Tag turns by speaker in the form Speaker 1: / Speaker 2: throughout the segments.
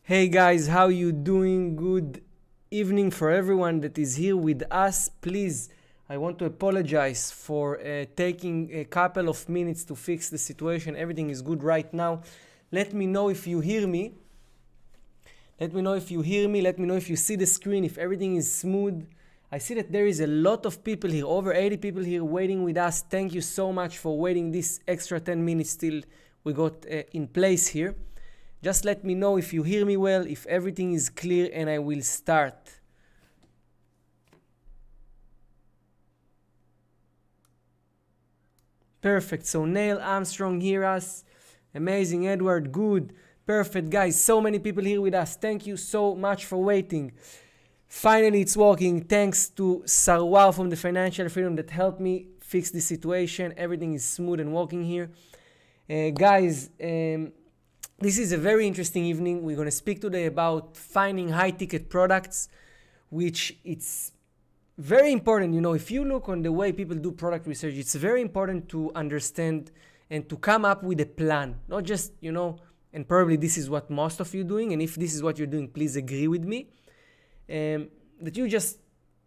Speaker 1: Hey guys, how you doing? Good evening for everyone that is here with us. Please, I want to apologize for taking a couple of minutes to fix the situation. Everything is good right now. Let me know if you hear me. Let me know if you hear me. Let me know if you see the screen, if everything is smooth. I see that there is a lot of people here, over 80 people here waiting with us. Thank you so much for waiting this extra 10 minutes till we got in place here. Just let me know if you hear me well, if everything is clear, and I will start. Perfect. So Neil Armstrong hear us. Amazing. Edward, good. Perfect, guys. So many people here with us. Thank you so much for waiting. Finally, it's working. Thanks to Sarwar from the Financial Freedom that helped me fix the situation. Everything is smooth and working here. Guys, this is a very interesting evening. We're going to speak today about finding high-ticket products, which it's very important. You know, if you look on the way people do product research, it's very important to understand and to come up with a plan. Not just, and probably this is what most of you doing, and if this is what you're doing, please agree with me, that you just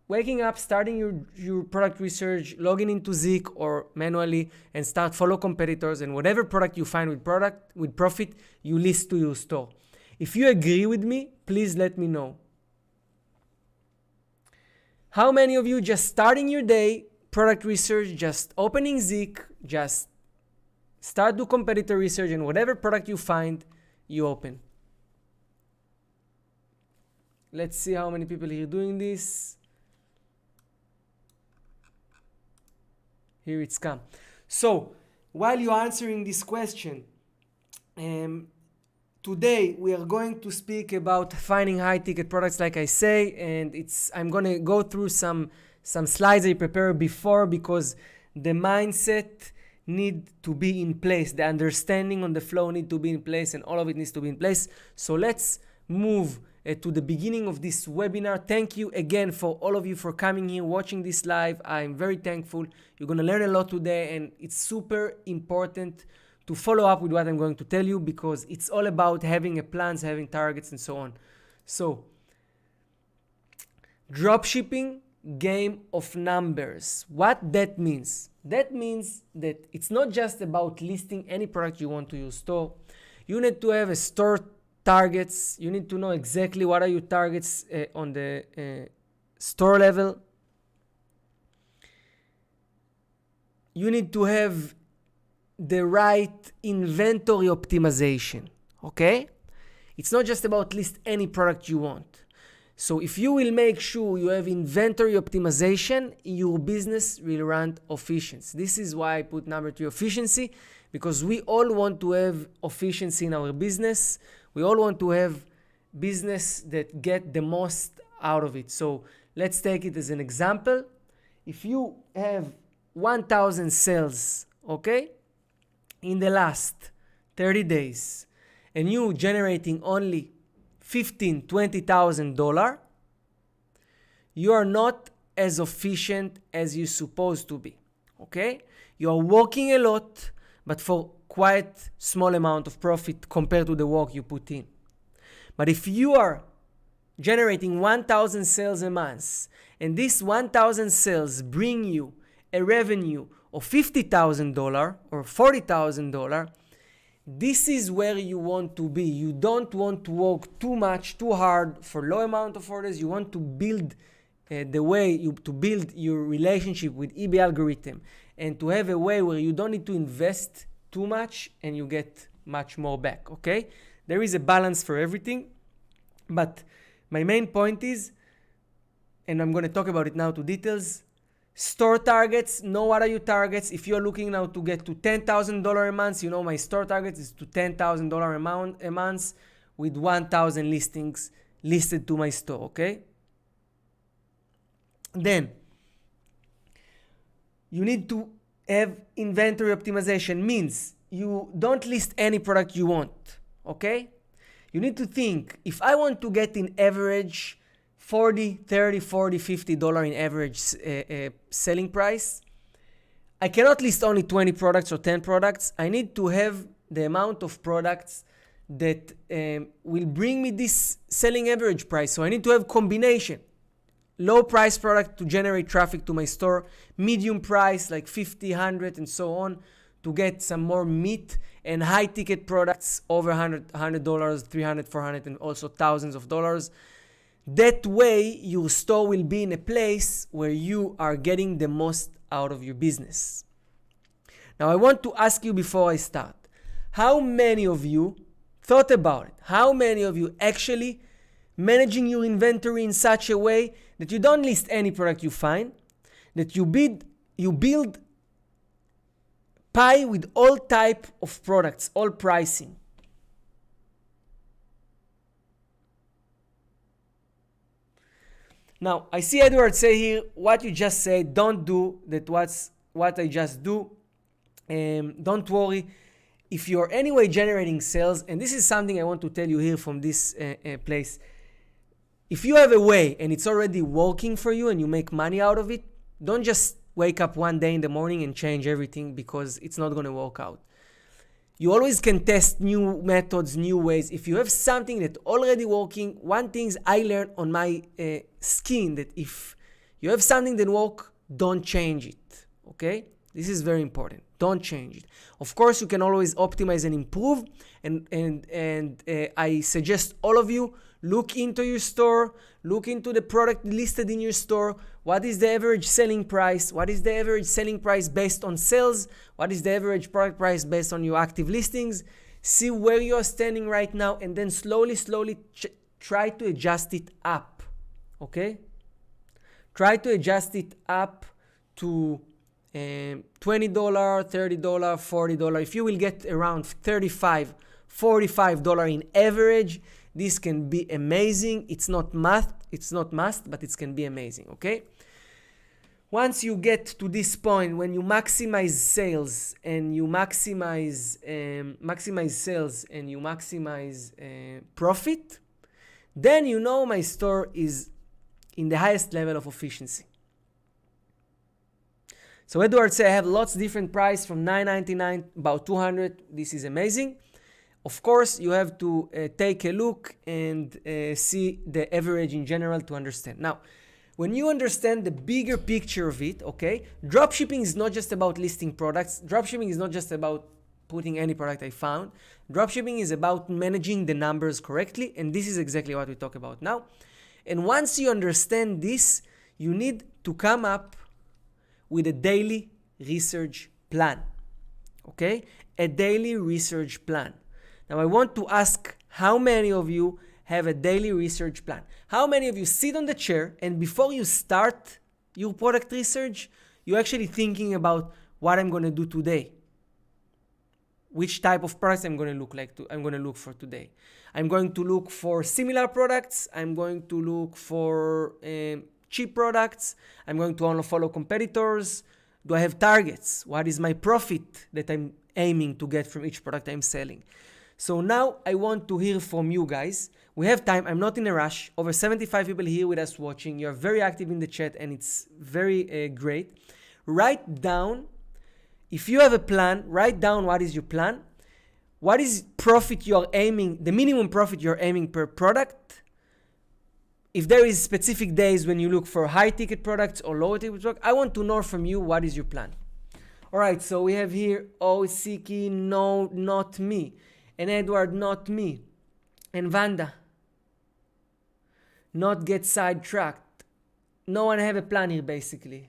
Speaker 1: waking up, starting your product research, logging into Zik or manually, and start follow competitors, and whatever product you find with profit, you list to your store. If you agree with me, please let me know. How many of you just starting your day, product research, just opening Zik, just start do competitor research, and whatever product you find, you open. Let's see how many people here doing this. Here it's come. So, while you're answering this question, today we are going to speak about finding high-ticket products, like I say, and I'm going to go through some slides I prepared before because the mindset need to be in place. The understanding on the flow need to be in place, and all of it needs to be in place. So let's move to the beginning of this webinar. Thank you again for all of you for coming here, watching this live. I'm very thankful. You're going to learn a lot today, and it's super important to follow up with what I'm going to tell you because it's all about having a plans, having targets, and so on. So, dropshipping, game of numbers. What that means? That means that it's not just about listing any product you want to your store. You need to have a store targets. You need to know exactly what are your targets on the store level. You need to have the right inventory optimization, okay? It's not just about list any product you want. So if you will make sure you have inventory optimization, your business will run efficiency. This is why I put number 3, efficiency, because we all want to have efficiency in our business. We all want to have business that get the most out of it. So let's take it as an example. If you have 1,000 sales, okay, in the last 30 days, and you generating only $15,000, $20,000, you are not as efficient as you're supposed to be, okay? You are working a lot, but for quite small amount of profit compared to the work you put in. But if you are generating 1,000 sales a month, and this 1,000 sales bring you a revenue of $50,000 or $40,000, this is where you want to be. You don't want to work too much, too hard for low amount of orders. You want to build to build your relationship with eBay algorithm and to have a way where you don't need to invest too much and you get much more back, okay? There is a balance for everything, but my main point is, and I'm going to talk about it now to details, store targets. Know what are your targets. If you're looking now to get to $10,000 a month, you know my store target is to $10,000 a month with 1,000 listings listed to my store, okay? Then, you need to have inventory optimization. Means you don't list any product you want, okay? You need to think, if I want to get in average $40, $30, $40, $50 in average selling price, I cannot list only 20 products or 10 products. I need to have the amount of products that will bring me this selling average price. So I need to have combination. Low price product to generate traffic to my store, medium price like 50, 100 and so on to get some more meat, and high ticket products over $100, 300, 400 and also thousands of dollars. That way your store will be in a place where you are getting the most out of your business. Now I want to ask you before I start, how many of you thought about it? How many of you actually managing your inventory in such a way that you don't list any product you find, that you build pie with all type of products, all pricing? Now, I see Edward say here, what you just said, don't do that. What I just do. Don't worry. If you're anyway generating sales, and this is something I want to tell you here from this place, if you have a way and it's already working for you and you make money out of it, don't just wake up one day in the morning and change everything, because it's not going to work out. You always can test new methods, new ways. If you have something that's already working, one thing I learned on my skin, that if you have something that works, don't change it. Okay? This is very important. Don't change it. Of course, you can always optimize and improve. And I suggest all of you, look into your store, look into the product listed in your store. What is the average selling price? What is the average selling price based on sales? What is the average product price based on your active listings? See where you are standing right now, and then slowly try to adjust it up. Okay? Try to adjust it up to $20, $30, $40. If you will get around $35, $45 in average, this can be amazing. It's not must, but it can be amazing. Okay? Once you get to this point, when you maximize sales and you maximize profit, then you know my store is in the highest level of efficiency. So Edward said, I have lots of different price from $9.99 about $200. This is amazing. Of course, you have to take a look and see the average in general to understand. Now, when you understand the bigger picture of it, okay, dropshipping is not just about listing products. Dropshipping is not just about putting any product I found. Dropshipping is about managing the numbers correctly, and this is exactly what we talk about now. And once you understand this, you need to come up with a daily research plan, okay? A daily research plan. Now, I want to ask how many of you have a daily research plan? How many of you sit on the chair and before you start your product research, you're actually thinking about what I'm going to do today? Which type of products I'm going to look for today? I'm going to look for similar products. I'm going to look for cheap products. I'm going to only follow competitors. Do I have targets? What is my profit that I'm aiming to get from each product I'm selling? So now I want to hear from you guys. We have time. I'm not in a rush. Over 75 people here with us watching. You're very active in the chat and it's very great. Write down, if you have a plan, write down what is your plan. What is profit you're aiming, the minimum profit you're aiming per product. If there is specific days when you look for high ticket products or low ticket products, I want to know from you what is your plan. All right, so we have here, Siki, no, not me. And Edward, not me. And Vanda, not get sidetracked. No one have a plan here, basically.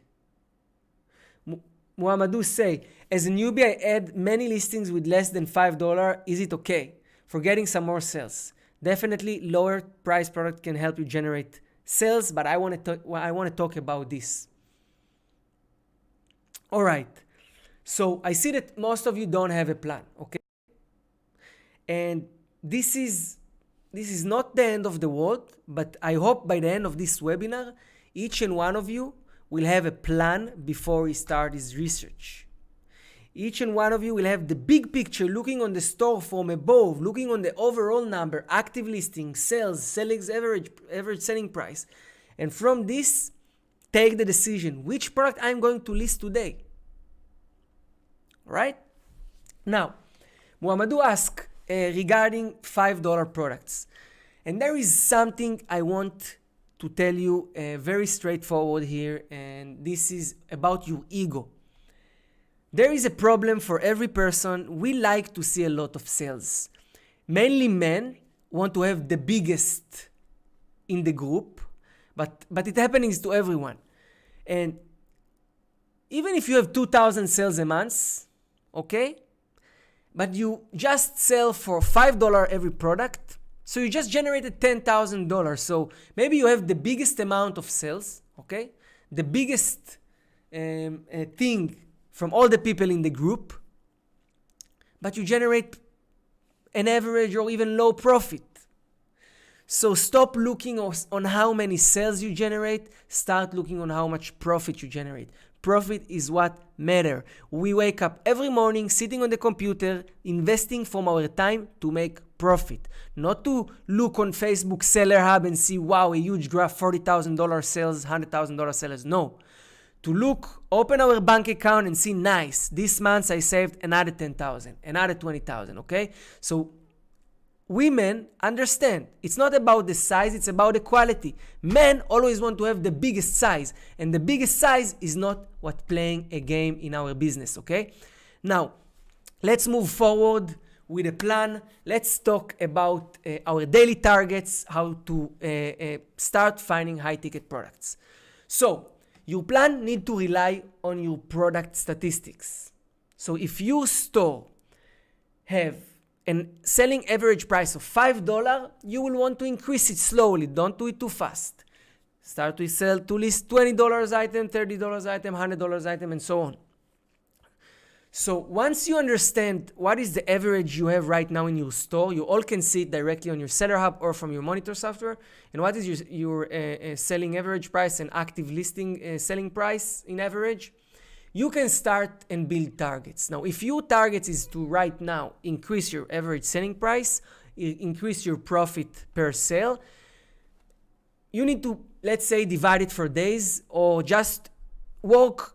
Speaker 1: Muhammadu say, as a newbie, I add many listings with less than $5. Is it okay? For getting some more sales. Definitely lower price product can help you generate sales, but I want to talk about this. All right. So I see that most of you don't have a plan, okay? And this is not the end of the world, but I hope by the end of this webinar, each and one of you will have a plan before he starts his research. Each and one of you will have the big picture, looking on the store from above, looking on the overall number, active listings, sales, average selling price. And from this, take the decision, which product I'm going to list today. All right? Now, Muhammadu asked, regarding $5 products. And there is something I want to tell you very straightforward here, and this is about your ego. There is a problem for every person. We like to see a lot of sales. Mainly men want to have the biggest in the group, but it happens to everyone. And even if you have 2,000 sales a month, okay, but you just sell for $5 every product, so you just generated $10,000. So maybe you have the biggest amount of sales, okay, the biggest thing from all the people in the group, but you generate an average or even low profit. So stop looking on how many sales you generate, start looking on how much profit you generate. Profit is what matters. We wake up every morning sitting on the computer, investing from our time to make profit. Not to look on Facebook Seller Hub and see, wow, a huge graph, $40,000 sales, $100,000 sales. No. To look, open our bank account and see, nice, this month I saved another $10,000, another $20,000, okay? So women understand it's not about the size, it's about the quality. Men always want to have the biggest size, and the biggest size is not what playing a game in our business, okay? Now, let's move forward with a plan. Let's talk about our daily targets, how to start finding high-ticket products. So, your plan needs to rely on your product statistics. So if your store have a selling average price of $5, you will want to increase it slowly. Don't do it too fast. Start to sell to list $20 item, $30 item, $100 item, and so on. So once you understand what is the average you have right now in your store, you all can see it directly on your Seller Hub or from your monitor software, and what is your selling average price and active listing selling price in average, you can start and build targets. Now, if your target is to right now increase your average selling price, increase your profit per sale, you need to, let's say, divide it for days or just work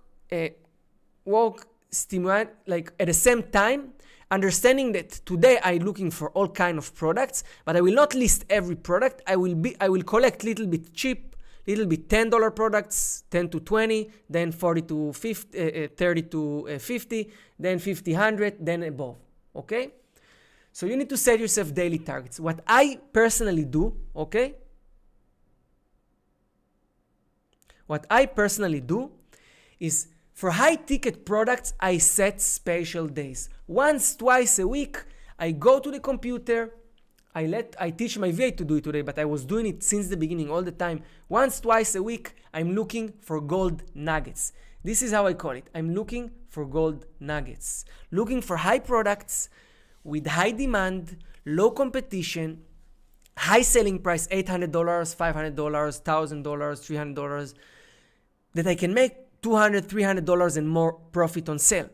Speaker 1: stimulate, like at the same time, understanding that today I'm looking for all kind of products, but I will not list every product. I will collect little bit cheap, little bit $10 products, 10 to 20, then 40 to 50, 30 to 50, then 50, 100, then above. Okay? So you need to set yourself daily targets. What I personally do, okay? What I personally do is, for high-ticket products, I set special days. Once, twice a week, I go to the computer. I teach my VA to do it today, but I was doing it since the beginning all the time. Once, twice a week, I'm looking for gold nuggets. This is how I call it. I'm looking for gold nuggets. Looking for high products with high demand, low competition, high selling price, $800, $500, $1,000, $300, that I can make $200, $300 and more profit on sale.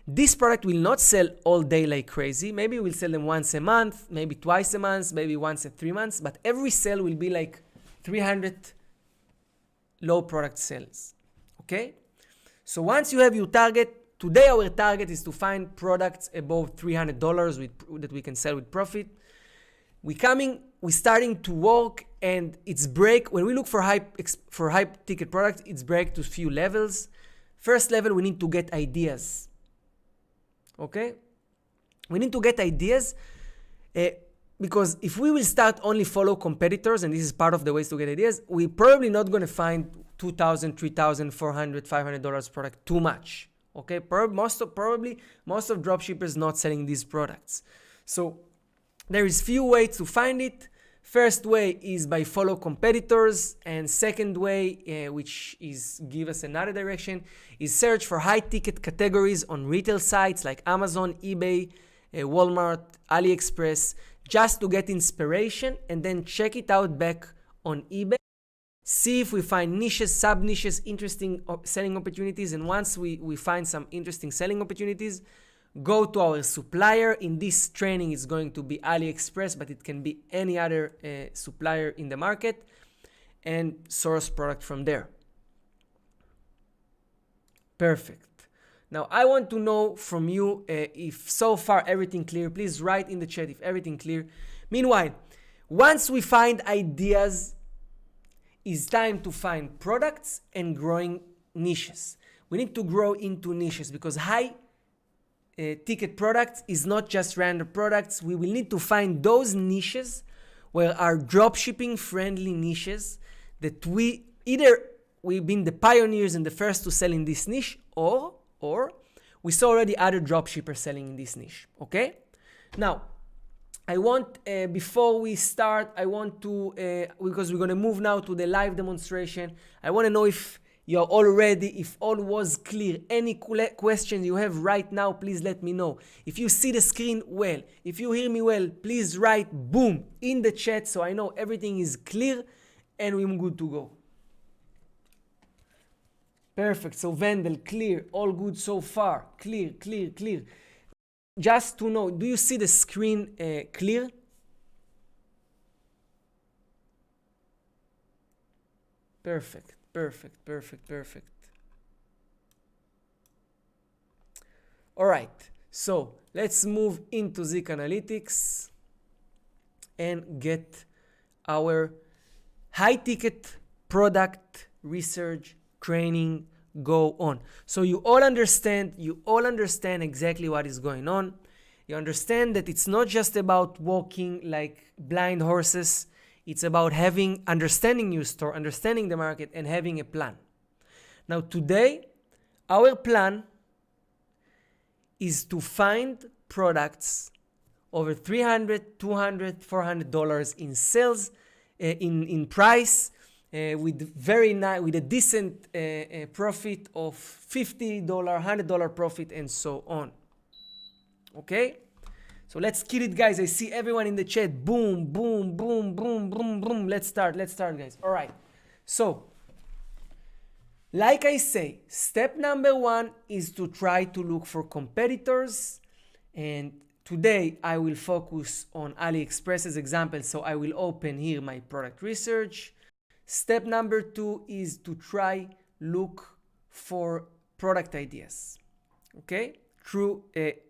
Speaker 1: This product will not sell all day like crazy. Maybe we'll sell them once a month, maybe twice a month, maybe once in 3 months, but every sale will be like 300 low product sales. Okay? So once you have your target, today our target is to find products above $300 that we can sell with profit. We're starting to work, and it's break. When we look for high ticket products, it's break to few levels. First level, we need to get ideas. Okay? We need to get ideas because if we will start only follow competitors, and this is part of the ways to get ideas, we're probably not going to find $2,000, $3,000, $400, $500 product too much. Okay? Most of dropshippers not selling these products. So there is few ways to find it. First way is by follow competitors, and second way, which is give us another direction, is search for high ticket categories on retail sites like Amazon, eBay, Walmart, AliExpress, just to get inspiration, and then check it out back on eBay. See if we find niches, sub-niches, interesting selling opportunities, and once we find some interesting selling opportunities, go to our supplier. In this training, it's going to be AliExpress, but it can be any other supplier in the market, and source product from there. Perfect. Now, I want to know from you if so far everything clear. Please write in the chat if everything clear. Meanwhile, once we find ideas, it's time to find products and growing niches. We need to grow into niches because high ticket products is not just random products. We will need to find those niches where are dropshipping friendly niches that we've been the pioneers and the first to sell in this niche, or we saw already other dropshippers selling in this niche. Okay? Now, I want, before we start, I want to, because we're going to move now to the live demonstration, I want to know if you're all ready, if all was clear. Any questions you have right now, please let me know. If you see the screen well, if you hear me well, please write boom in the chat so I know everything is clear and we're good to go. Perfect. So Vandal, clear. All good so far. Clear, clear, clear. Just to know, do you see the screen clear? Perfect, perfect, perfect, perfect. All right. So let's move into Zik Analytics and get our high ticket product research training go on. So you all understand exactly what is going on. You understand that it's not just about walking like blind horses. It's about understanding your store, understanding the market, and having a plan. Now today, our plan is to find products over $300, $200, $400 in sales, in price, with a decent profit of $50, $100 profit, and so on. Okay? So let's kill it, guys. I see everyone in the chat. Boom, boom, boom, boom, boom, boom. Let's start, guys. All right. So, like I say, step number one is to try to look for competitors. And today I will focus on AliExpress as example. So I will open here my product research. Step number two is to look for product ideas, okay, through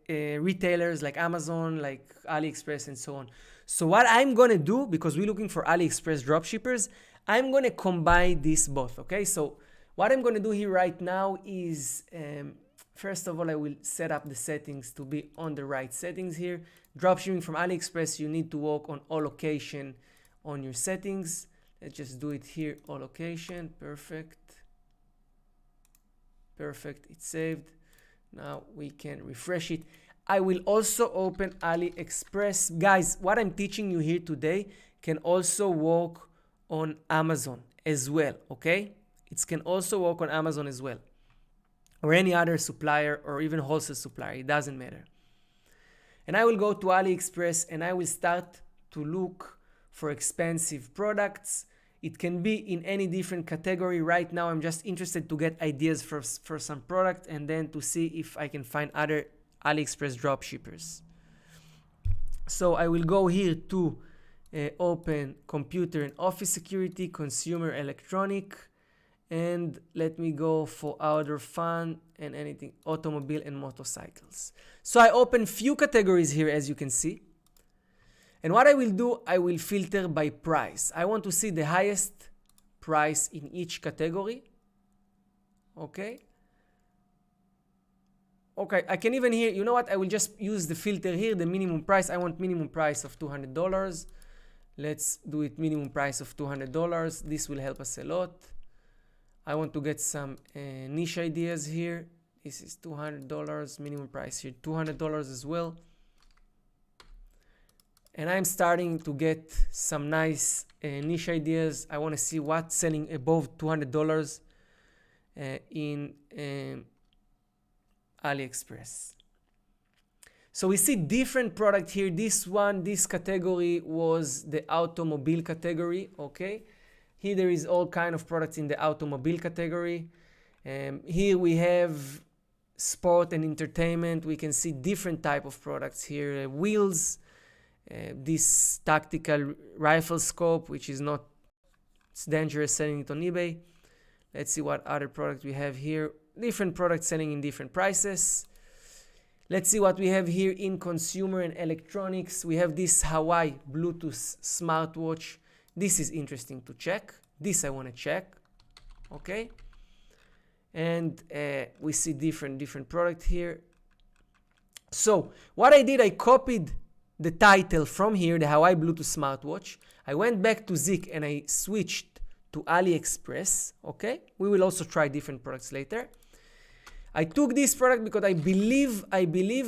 Speaker 1: retailers like Amazon, like AliExpress, and so on. So what I'm going to do, because we're looking for AliExpress dropshippers, I'm going to combine these both, okay? So what I'm going to do here right now is, first of all, I will set up the settings to be on the right settings here. Dropshipping from AliExpress, you need to work on all location on your settings. Let's just do it here, all location. Perfect. Perfect. It's saved. Now we can refresh it. I will also open AliExpress. Guys, what I'm teaching you here today can also work on Amazon as well, okay? It can also work on Amazon as well, or any other supplier, or even wholesale supplier. It doesn't matter. And I will go to AliExpress and I will start to look for expensive products. It can be in any different category. Right now, I'm just interested to get ideas for some product and then to see if I can find other AliExpress dropshippers. So I will go here to open computer and office security, consumer electronic, and let me go for outdoor fun and anything, automobile and motorcycles. So I open few categories here, as you can see. And what I will do, I will filter by price. I want to see the highest price in each category. Okay. Okay, I can even here, you know what? I will just use the filter here, the minimum price. I want minimum price of $200. Let's do it minimum price of $200. This will help us a lot. I want to get some niche ideas here. This is $200, minimum price here, $200 as well. And I'm starting to get some nice niche ideas. I want to see what's selling above $200 in AliExpress. So we see different product here. This category was the automobile category, okay? Here there is all kind of products in the automobile category. Here we have sport and entertainment. We can see different type of products here. Wheels, this tactical rifle scope, which is not, it's dangerous selling it on eBay. Let's see what other product we have here. different products selling in different prices. Let's see what we have here in consumer and electronics. We have this Hawaii Bluetooth smartwatch. This is interesting to check. This I want to check. Okay. And we see different product here. So what I did, I copied the title from here, the Hawaii Bluetooth smartwatch. I went back to Zik and I switched to AliExpress. Okay. We will also try different products later. I took this product because I believe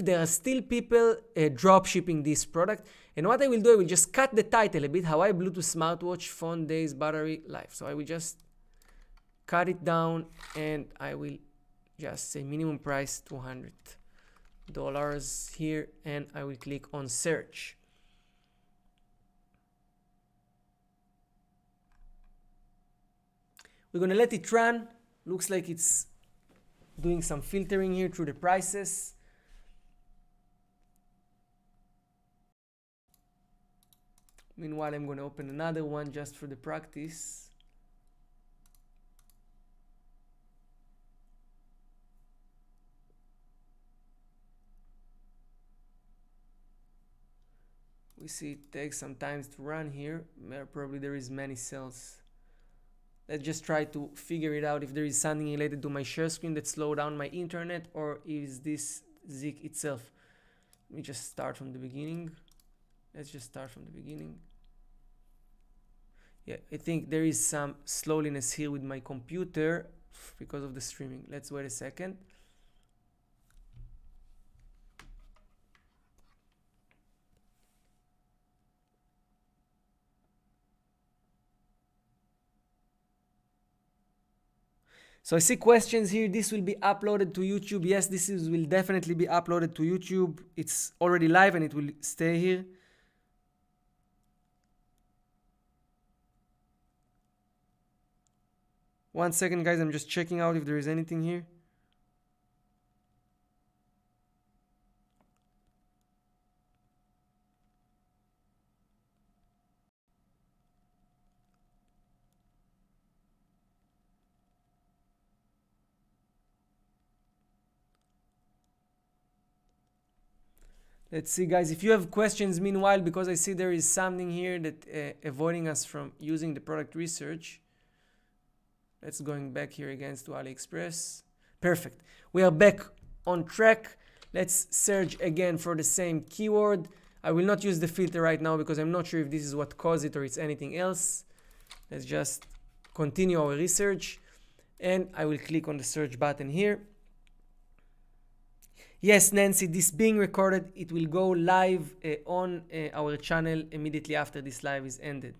Speaker 1: there are still people drop shipping this product. And what I will do, I will just cut the title a bit, Hawaii Bluetooth smartwatch, phone, days, battery, life. So I will just cut it down and I will just say minimum price $200 here, and I will click on search. We're gonna let it run. Looks like it's doing some filtering here through the prices. Meanwhile, I'm going to open another one just for the practice. We see it takes some time to run here. Probably there is many cells. Let's just try to figure it out if there is something related to my share screen that slowed down my internet, or is this Zik itself. Let me just start from the beginning. Let's just start from the beginning. Yeah, I think there is some slowness here with my computer because of the streaming. Let's wait a second. So I see questions here. This will be uploaded to YouTube. Yes, will definitely be uploaded to YouTube. It's already live and it will stay here. One second, guys. I'm just checking out if there is anything here. Let's see, guys, if you have questions meanwhile, because I see there is something here that avoiding us from using the product research. Let's going back here again to AliExpress. Perfect. We are back on track. Let's search again for the same keyword. I will not use the filter right now because I'm not sure if this is what caused it or it's anything else. Let's just continue our research. And I will click on the search button here. Yes, Nancy, this being recorded, it will go live on our channel immediately after this live is ended.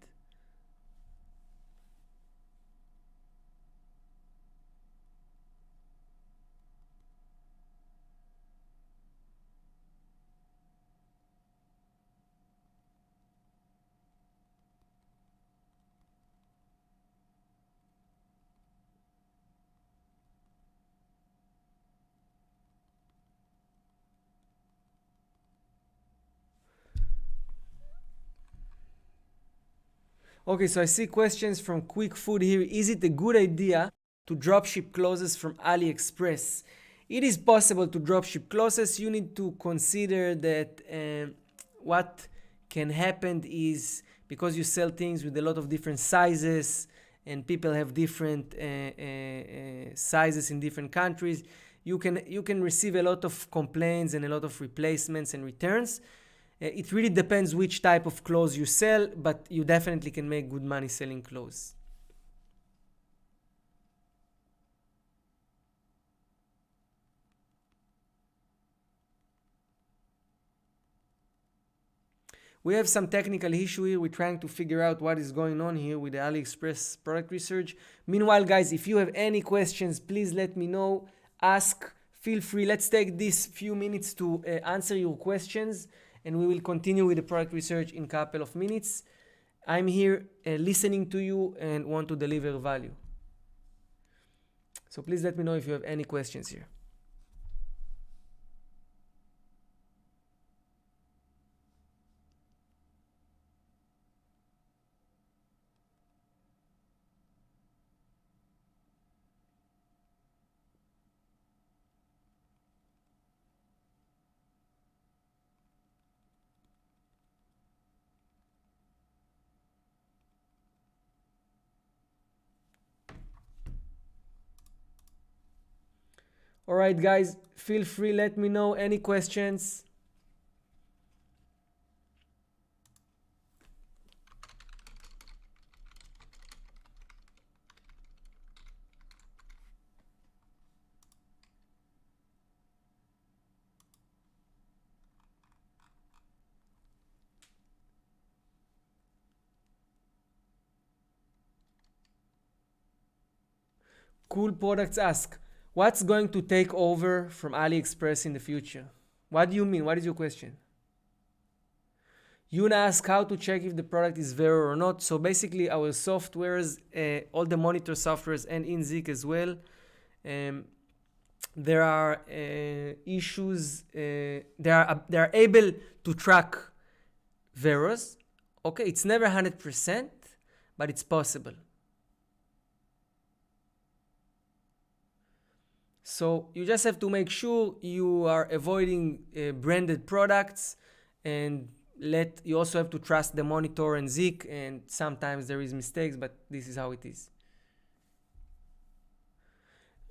Speaker 1: Okay, so I see questions from Quick Food here. Is it a good idea to dropship clothes from AliExpress? It is possible to dropship clothes. You need to consider that what can happen is, because you sell things with a lot of different sizes and people have different sizes in different countries, you can receive a lot of complaints and a lot of replacements and returns. It really depends which type of clothes you sell, but you definitely can make good money selling clothes. We have some technical issue here. We're trying to figure out what is going on here with the AliExpress product research. Meanwhile, guys, if you have any questions, please let me know. Ask, feel free. Let's take these few minutes to answer your questions, and we will continue with the product research in a couple of minutes. I'm here listening to you and want to deliver value. So please let me know if you have any questions here. All right, guys, feel free, let me know any questions. Cool Products ask, what's going to take over from AliExpress in the future? What do you mean? What is your question? Yuna asks how to check if the product is Vero or not. So basically our softwares, all the monitor softwares and in Zik as well, there are issues, they are able to track Veros. Okay, it's never 100%, but it's possible. So you just have to make sure you are avoiding branded products, and you also have to trust the monitor and Zik, and sometimes there is mistakes, but this is how it is.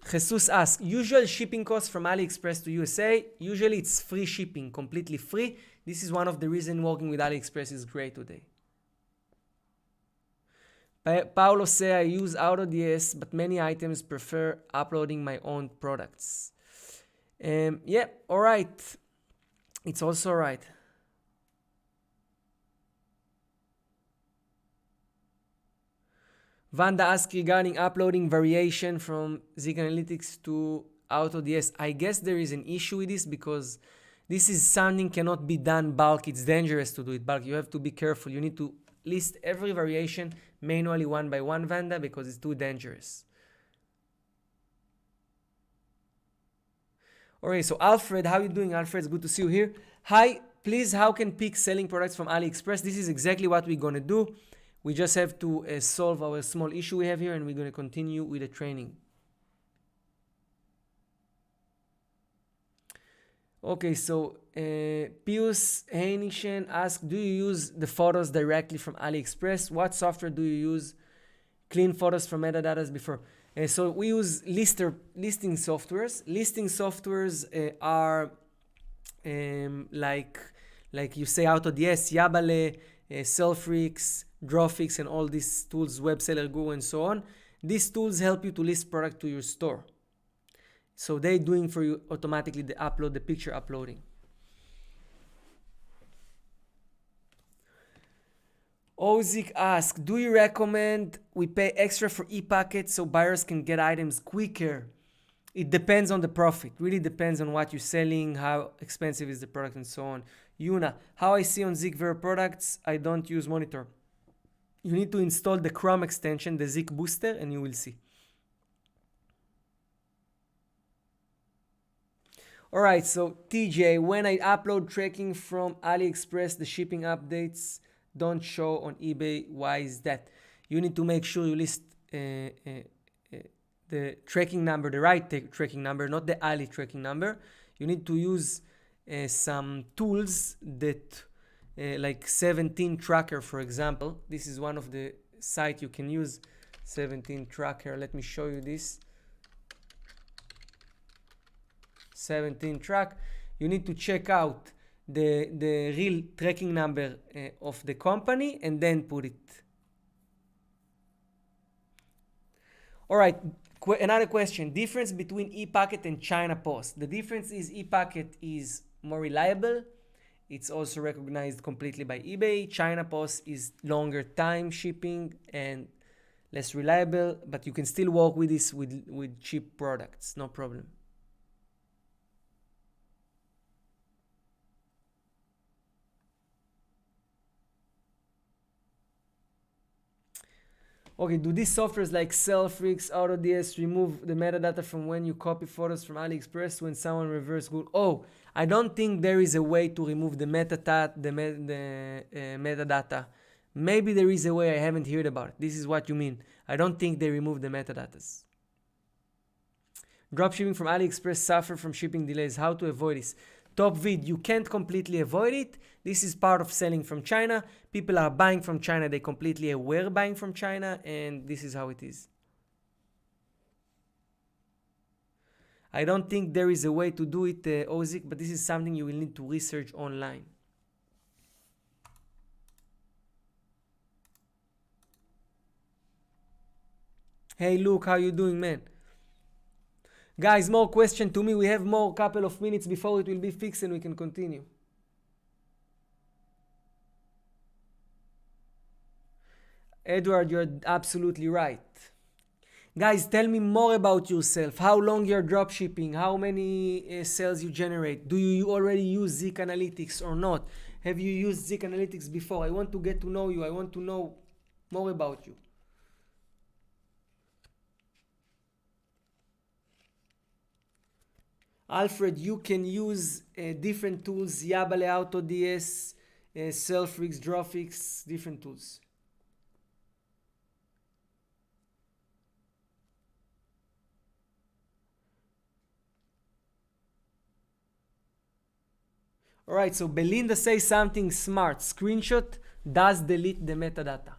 Speaker 1: Jesus asks, usual shipping costs from AliExpress to USA. Usually it's free shipping, completely free. This is one of the reasons working with AliExpress is great today. Paulo says, I use AutoDS, but many items prefer uploading my own products. Yeah, all right. It's also all right. Vanda asks regarding uploading variation from Zik Analytics to AutoDS. I guess there is an issue with this because this is something cannot be done bulk. It's dangerous to do it bulk. You have to be careful. You need to list every variation manually one by one, Vanda, because it's too dangerous. Alright, so Alfred, how are you doing? Alfred, it's good to see you here. Hi, please, how can pick selling products from AliExpress? This is exactly what we're gonna do. We just have to solve our small issue we have here, and we're gonna continue with the training. Okay, so Pius Heinishen asks, do you use the photos directly from AliExpress? What software do you use? Clean photos from metadatas before. So we use listing softwares. Listing softwares are like you say AutoDS, Yabale, Sellfreaks, Dropfix, and all these tools, Webseller Guru, and so on. These tools help you to list product to your store. So they're doing for you automatically the picture uploading. Ozik asks, do you recommend we pay extra for e-packets so buyers can get items quicker? It depends on the profit. Really depends on what you're selling, how expensive is the product, and so on. Yuna, how I see on Zik Vero products, I don't use monitor. You need to install the Chrome extension, the Zik Booster, and you will see. Alright, so TJ, when I upload tracking from AliExpress, the shipping updates don't show on eBay. Why is that? You need to make sure you list the tracking number, the right tracking number, not the Ali tracking number. You need to use some tools that like 17 Tracker, for example. This is one of the sites you can use, 17 Tracker. Let me show you this. 17 track. You need to check out the real tracking number of the company and then put it. All right, another question. Difference between ePacket and China Post. The difference is ePacket is more reliable. It's also recognized completely by eBay. China Post is longer time shipping and less reliable, but you can still work with this with cheap products, no problem. Okay, do these softwares like Sellfreaks, AutoDS remove the metadata from when you copy photos from AliExpress when someone reverse Google? Oh, I don't think there is a way to remove the metadata. Maybe there is a way, I haven't heard about it. This is what you mean. I don't think they remove the metadatas. Dropshipping from AliExpress suffer from shipping delays. How to avoid this? Top vid, you can't completely avoid it. This is part of selling from China. People are buying from China. They completely aware buying from China, and this is how it is. I don't think there is a way to do it, Ozik, but this is something you will need to research online. Hey Luke, how you doing, man? Guys, more question to me. We have more couple of minutes before it will be fixed and we can continue. Edward, you're absolutely right. Guys, tell me more about yourself. How long you're dropshipping? How many sales you generate? Do you already use Zik Analytics or not? Have you used Zik Analytics before? I want to get to know you. I want to know more about you. Alfred, you can use different tools, Yabale, AutoDS, Selfrix, Dropfix, different tools. Alright, so Belinda says something smart. Screenshot does delete the metadata.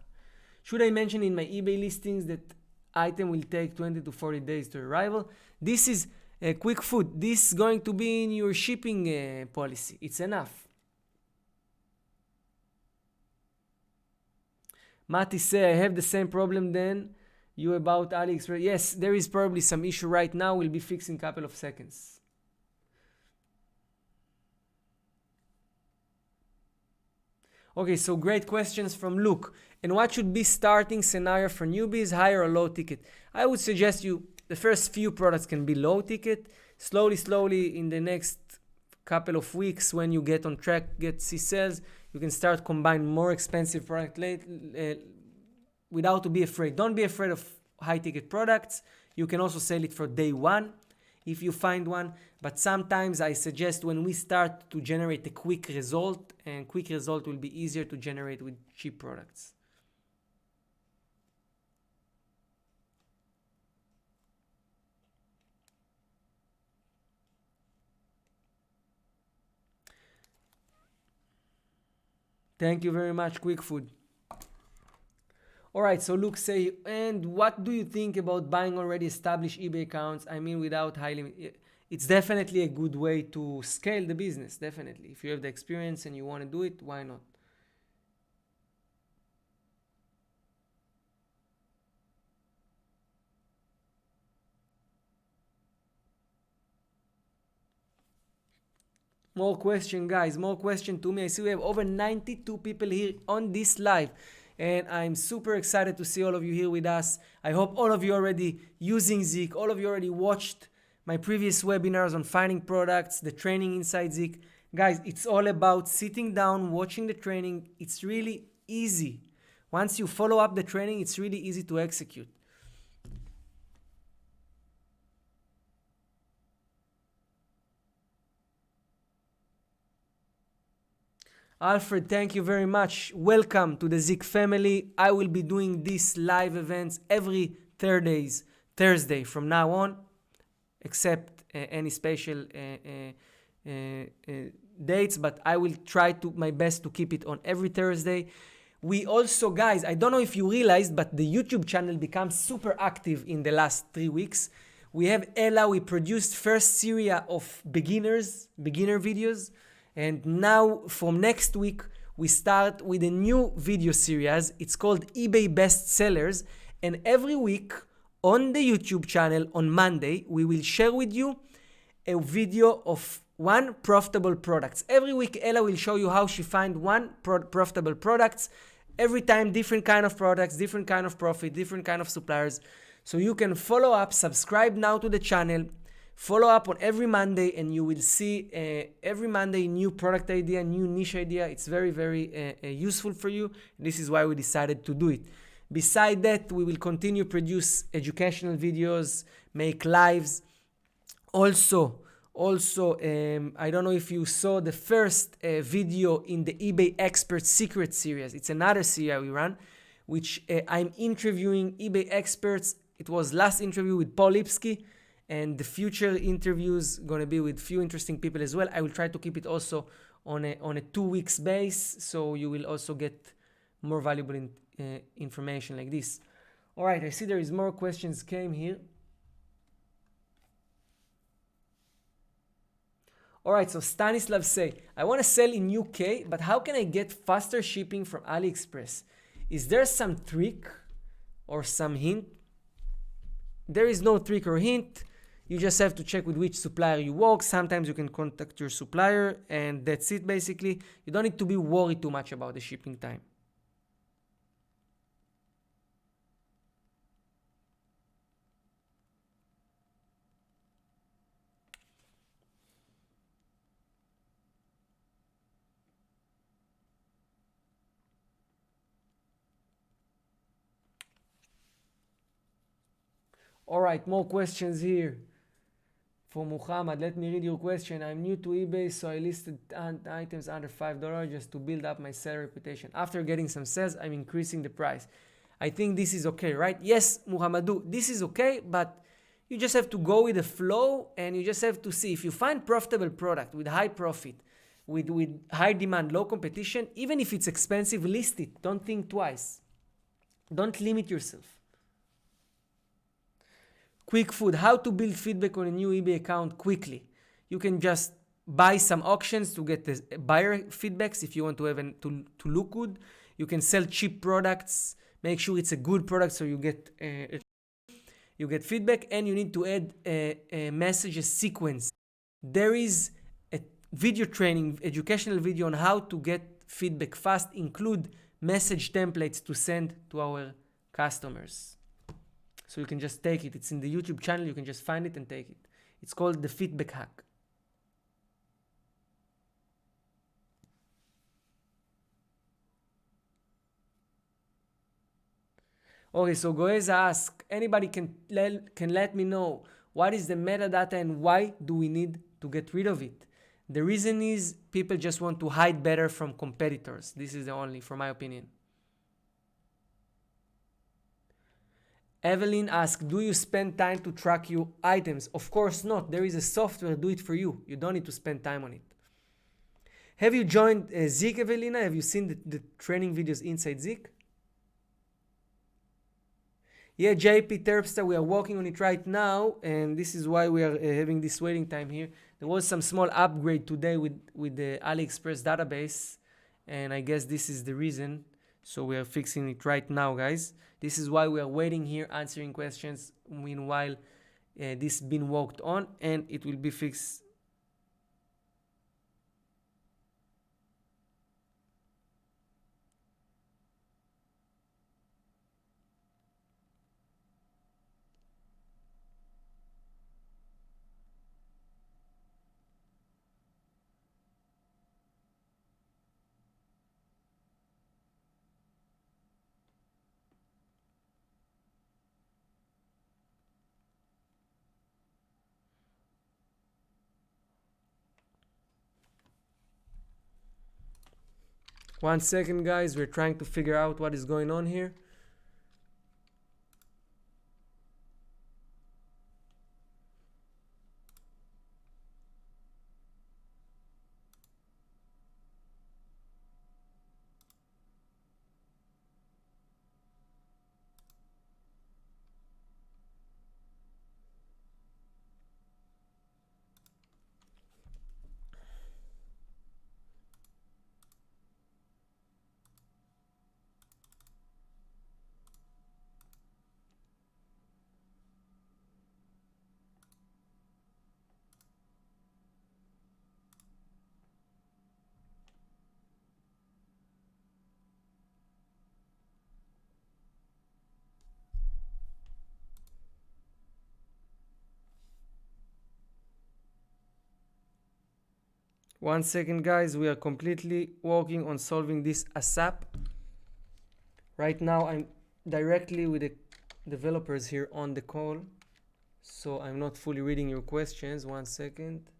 Speaker 1: Should I mention in my eBay listings that item will take 20 to 40 days to arrival? This is quick food. This is going to be in your shipping policy. It's enough. Mati say, I have the same problem then. You about AliExpress? Yes, there is probably some issue right now. Will be fixed in a couple of seconds. Okay, so great questions from Luke. And what should be starting scenario for newbies, high or low ticket? I would suggest you, the first few products can be low ticket. Slowly in the next couple of weeks, when you get on track, see sales, you can start combine more expensive product without to be afraid. Don't be afraid of high ticket products. You can also sell it for day one if you find one. But sometimes I suggest when we start to generate a quick result, and quick result will be easier to generate with cheap products. Thank you very much, Quick Food. Alright, so Luke say, and what do you think about buying already established eBay accounts? I mean, without high limit. It's definitely a good way to scale the business, definitely. If you have the experience and you want to do it, why not? More question, guys. More question to me. I see we have over 92 people here on this live. And I'm super excited to see all of you here with us. I hope all of you already using Zik. All of you already watched my previous webinars on finding products, the training inside Zik. Guys, it's all about sitting down, watching the training. It's really easy. Once you follow up the training, it's really easy to execute. Alfred, thank you very much. Welcome to the Zik family. I will be doing these live events every Thursday from now on, except any special dates, but I will try to my best to keep it on every Thursday. We also, guys, I don't know if you realized, but the YouTube channel becomes super active in the last 3 weeks. We have Ella, we produced first series of beginner videos. And now from next week, we start with a new video series. It's called eBay Best Sellers. And every week on the YouTube channel on Monday, we will share with you a video of one profitable products. Every week, Ella will show you how she find one profitable products. Every time, different kind of products, different kind of profit, different kind of suppliers. So you can follow up, subscribe now to the channel, follow up on every Monday, and you will see every Monday new product idea, new niche idea. It's very, very useful for you. This is why we decided to do it. Beside that, we will continue produce educational videos, make lives. Also, I don't know if you saw the first video in the eBay Expert Secret series. It's another series we run, which I'm interviewing eBay experts. It was last interview with Paul Lipsky. And the future interviews going to be with few interesting people as well. I will try to keep it also on a 2 weeks base, so you will also get more valuable information like this. All right, I see there is more questions came here. All right, so Stanislav say, I want to sell in UK, but how can I get faster shipping from AliExpress? Is there some trick or some hint? There is no trick or hint. You just have to check with which supplier you work. Sometimes you can contact your supplier, and that's it basically. You don't need to be worried too much about the shipping time. All right, more questions here. For Muhammad, let me read your question. I'm new to eBay, so I listed items under $5 just to build up my seller reputation. After getting some sales, I'm increasing the price. I think this is okay, right? Yes, Muhammadu, this is okay, but you just have to go with the flow, and you just have to see if you find profitable product with high profit, with high demand, low competition, even if it's expensive, list it. Don't think twice. Don't limit yourself. Quick food, how to build feedback on a new eBay account quickly. You can just buy some auctions to get the buyer feedbacks if you want to have to look good. You can sell cheap products, make sure it's a good product so you get feedback, and you need to add a message sequence. There is a video training, educational video on how to get feedback fast, include message templates to send to our customers. So you can just take it. It's in the YouTube channel. You can just find it and take it. It's called the feedback hack. Okay, so Goeza asks, anybody can let me know what is the metadata and why do we need to get rid of it? The reason is people just want to hide better from competitors. This is the only, for my opinion. Evelyn asks, do you spend time to track your items? Of course not. There is a software do it for you. You don't need to spend time on it. Have you joined Zik, Evelina? Have you seen the training videos inside Zik? Yeah, JP Terpstra, we are working on it right now, and this is why we are having this waiting time here. There was some small upgrade today with the AliExpress database, and I guess this is the reason. So we are fixing it right now, guys. This is why we are waiting here, answering questions. Meanwhile, this been worked on, and it will be fixed. One second, guys. We're trying to figure out what is going on here. One second, guys. We are completely working on solving this ASAP. Right now, I'm directly with the developers here on the call, so I'm not fully reading your questions. One second.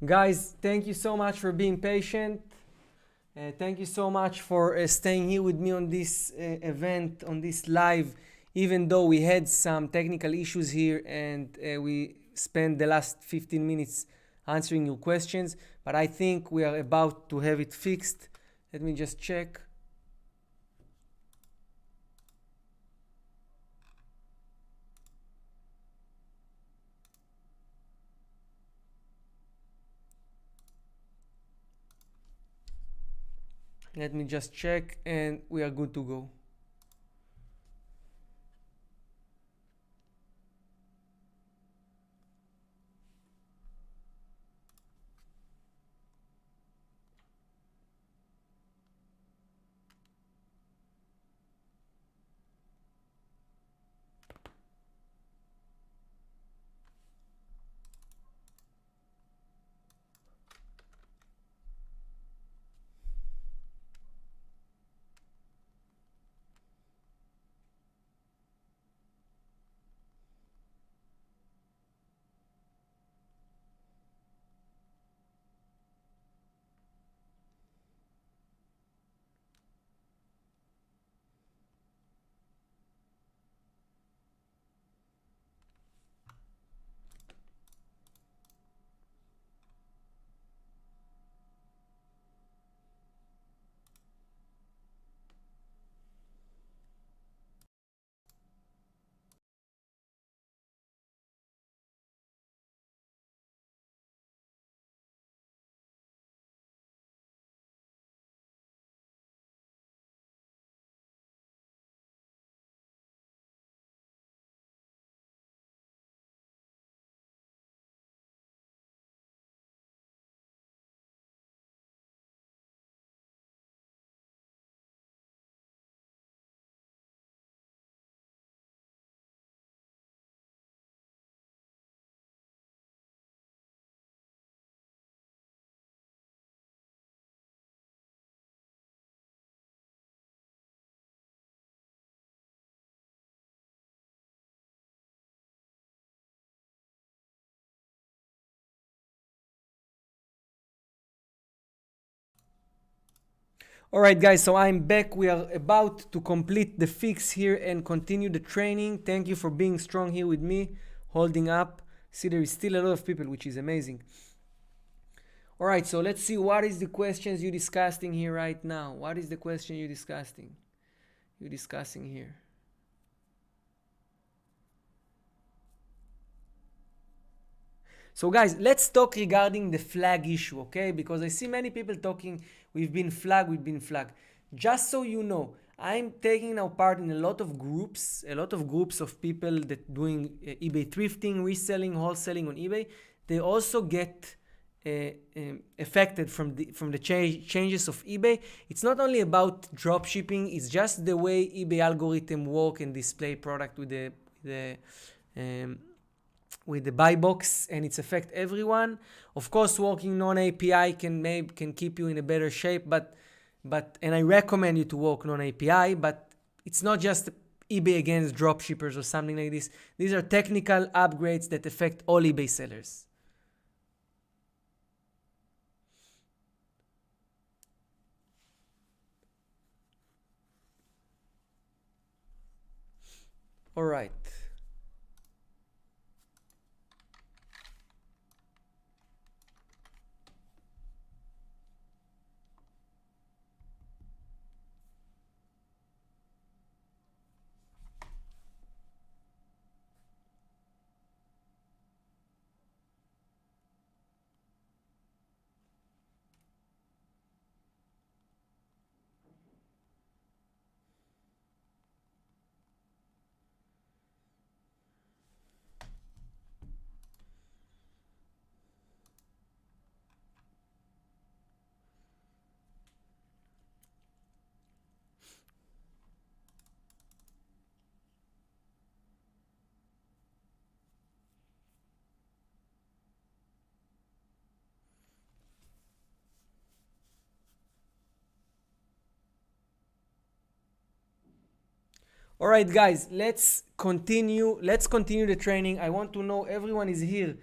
Speaker 1: Guys, thank you so much for being patient. Thank you so much for staying here with me on this event, on this live, even though we had some technical issues here and we spent the last 15 minutes answering your questions, but I think we are about to have it fixed. Let me just check. Let me just check and we are good to go. Alright guys, so I'm back. We are about to complete the fix here and continue the training. Thank you for being strong here with me, holding up. See, there is still a lot of people, which is amazing. Alright, so let's see what is the questions you're discussing here right now. What is the question you're discussing? You're discussing here. So guys, let's talk regarding the flag issue, okay? Because I see many people talking, we've been flagged. Just so you know, I'm taking now part in a lot of groups of people that doing eBay thrifting, reselling, wholesaling on eBay. They also get affected from the changes of eBay. It's not only about dropshipping, it's just the way eBay algorithm work and display product with the buy box, and it's affect everyone. Of course, working non-API can keep you in a better shape, but and I recommend you to work non-API, but it's not just eBay against dropshippers or something like this. These are technical upgrades that affect all eBay sellers. All right. All right, guys, let's continue the training. I want to know everyone is here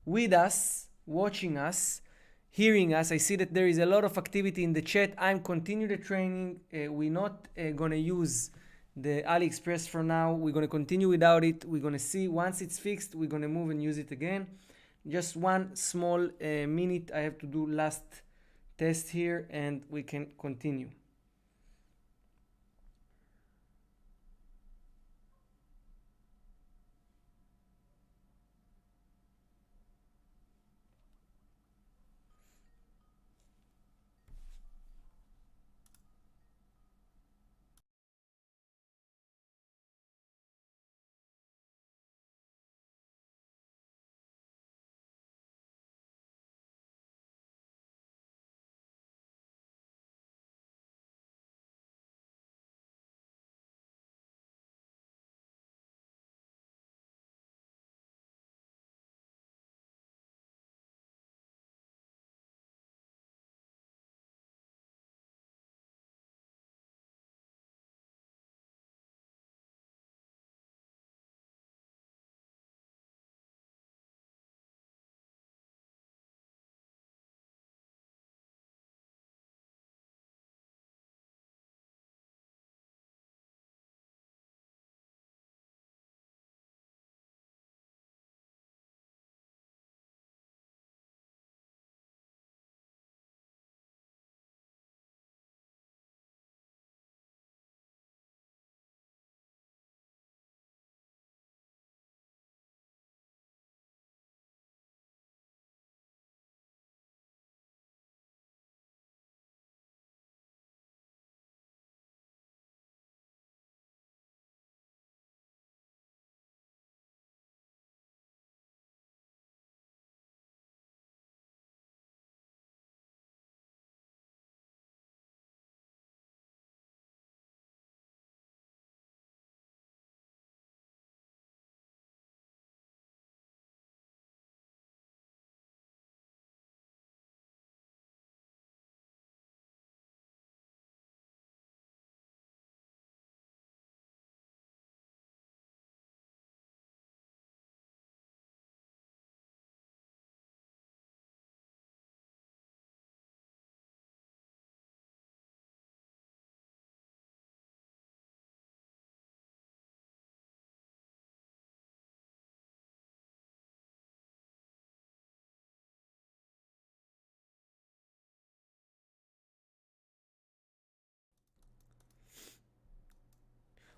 Speaker 1: with us, watching us. hearing us. I see that there is a lot of activity in the chat. I'm continue the training. We're not gonna use the AliExpress for now. We're gonna continue without it. We're gonna see once it's fixed, we're gonna move and use it again. Just one small minute. I have to do last test here and we can continue.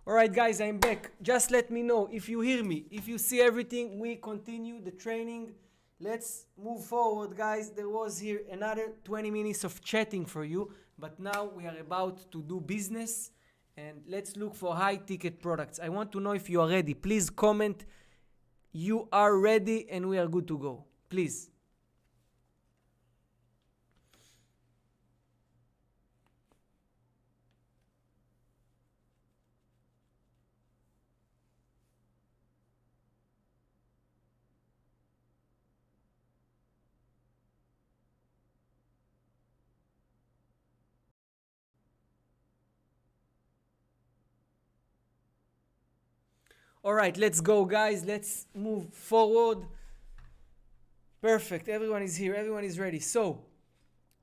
Speaker 1: All right, guys, I'm back. Just let me know if you hear me. If you see everything, we continue the training. Let's move forward, guys. There was here another 20 minutes of chatting for you, but now we are about to do business and let's look for high ticket products. I want to know if you are ready. Please comment you are ready and we are good to go. Please. All right, let's go, guys. Let's move forward. Perfect. Everyone is here. Everyone is ready. So,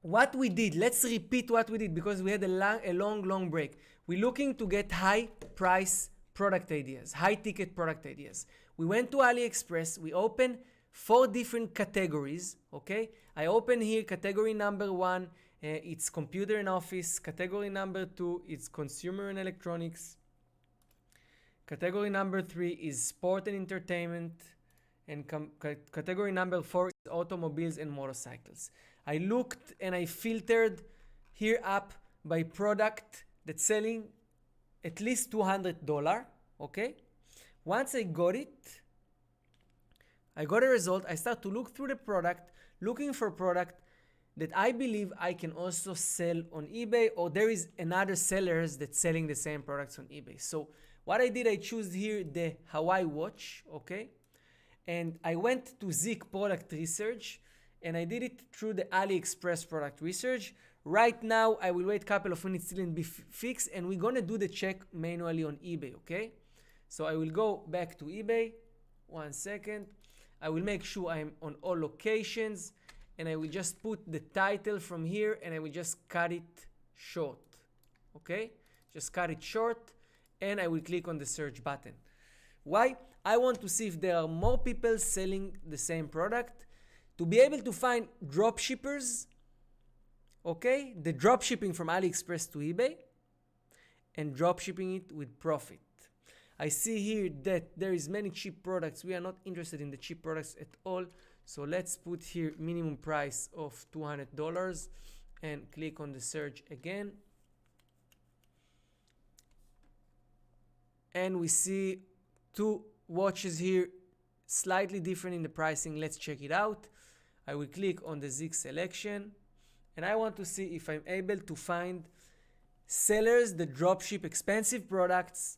Speaker 1: what we did, let's repeat what we did because we had a long break. We're looking to get high price product ideas, high ticket product ideas. We went to AliExpress. We opened 4 different categories. Okay. I open here category number 1. It's computer and office. Category number 2, it's consumer and electronics. Category number 3 is sport and entertainment. And category number 4 is automobiles and motorcycles. I looked and I filtered here up by product that's selling at least $200. Okay. Once I got it, I got a result. I start to look through the product, looking for product that I believe I can also sell on eBay, or there is another sellers that's selling the same products on eBay. So what I did, I choose here the Hawaii watch, okay? And I went to Zik product research and I did it through the AliExpress product research. Right now, I will wait a couple of minutes till it be fixed and we're gonna do the check manually on eBay, okay? So I will go back to eBay. 1 second. I will make sure I'm on all locations and I will just put the title from here and I will just cut it short. Okay, just cut it short, and I will click on the search button. Why? I want to see if there are more people selling the same product, to be able to find drop shippers, okay, the drop shipping from AliExpress to eBay, and drop shipping it with profit. I see here that there is many cheap products. We are not interested in the cheap products at all. So let's put here minimum price of $200 and click on the search again. And we see two watches here, slightly different in the pricing. Let's check it out. I will click on the Zig selection, and I want to see if I'm able to find sellers that dropship expensive products,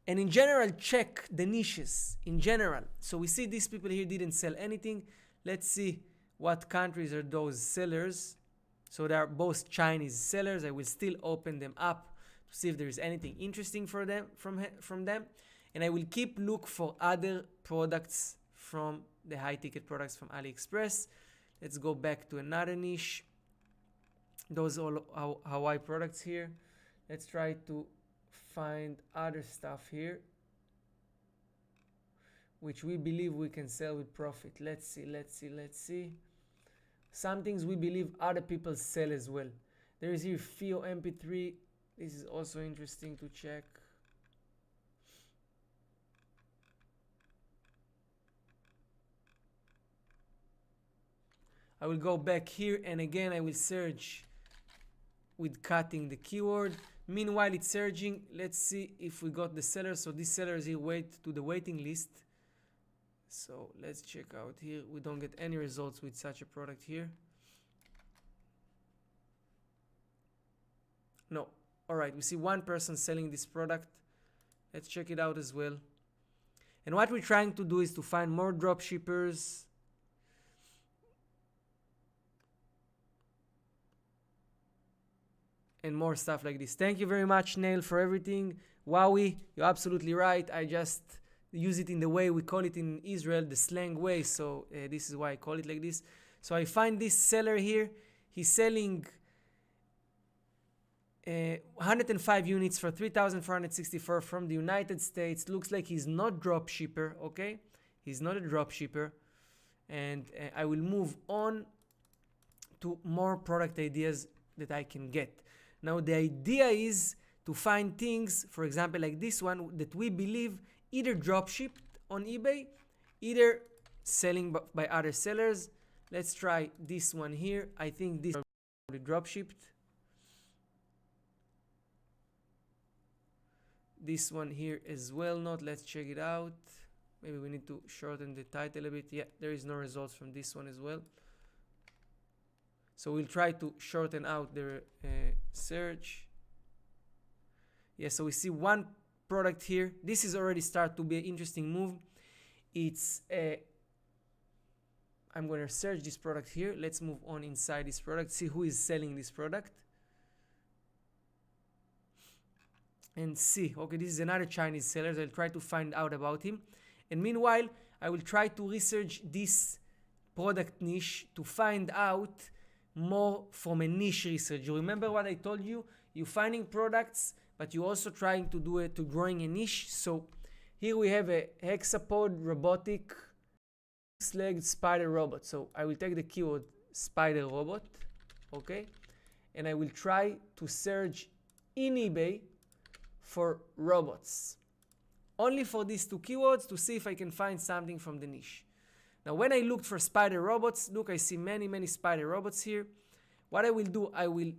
Speaker 1: and in general check the niches in general. So we see these people here didn't sell anything. Let's see what countries are those sellers. So they are both Chinese sellers. I will still open them up to see if there is anything interesting for them from them, and I will keep look for other products from the high ticket products from AliExpress. Let's go back to another niche. Those all Hawaii products here. Let's try to find other stuff here which we believe we can sell with profit. Let's see. Some things we believe other people sell as well. There is here FIO MP3. This is also interesting to check. I will go back here, and again I will search with cutting the keyword. Meanwhile it's searching. Let's see if we got the seller. So this seller is here to the waiting list. So let's check out here. We don't get any results with such a product here. No. Alright, we see one person selling this product. Let's check it out as well. And what we're trying to do is to find more drop shippers. And more stuff like this. Thank you very much, Nail, for everything. Wowie, you're absolutely right. I just use it in the way we call it in Israel, the slang way. So this is why I call it like this. So I find this seller here. He's selling 105 units for $3,464 from the United States. Looks like he's not drop shipper. Okay, he's not a drop shipper. And I will move on to more product ideas that I can get. Now the idea is to find things, for example, like this one, that we believe either drop shipped on eBay, either selling by other sellers. Let's try this one here. I think this is drop shipped. This one here as well not. Let's check it out. Maybe we need to shorten the title a bit. Yeah, there is no results from this one as well. So we'll try to shorten out the search. Yeah, so we see one product here. This is already start to be an interesting move. It's I'm going to search this product here. Let's move on inside this product, see who is selling this product. And see, okay, this is another Chinese seller. I'll try to find out about him. And meanwhile, I will try to research this product niche to find out more from a niche research. You remember what I told you? You're finding products, but you're also trying to do it to growing a niche. So here we have a hexapod robotic six-legged spider robot. So I will take the keyword spider robot, okay, and I will try to search in eBay for robots, only for these two keywords, to see if I can find something from the niche. Now when I looked for spider robots, look, I see many spider robots here. What I will do, I will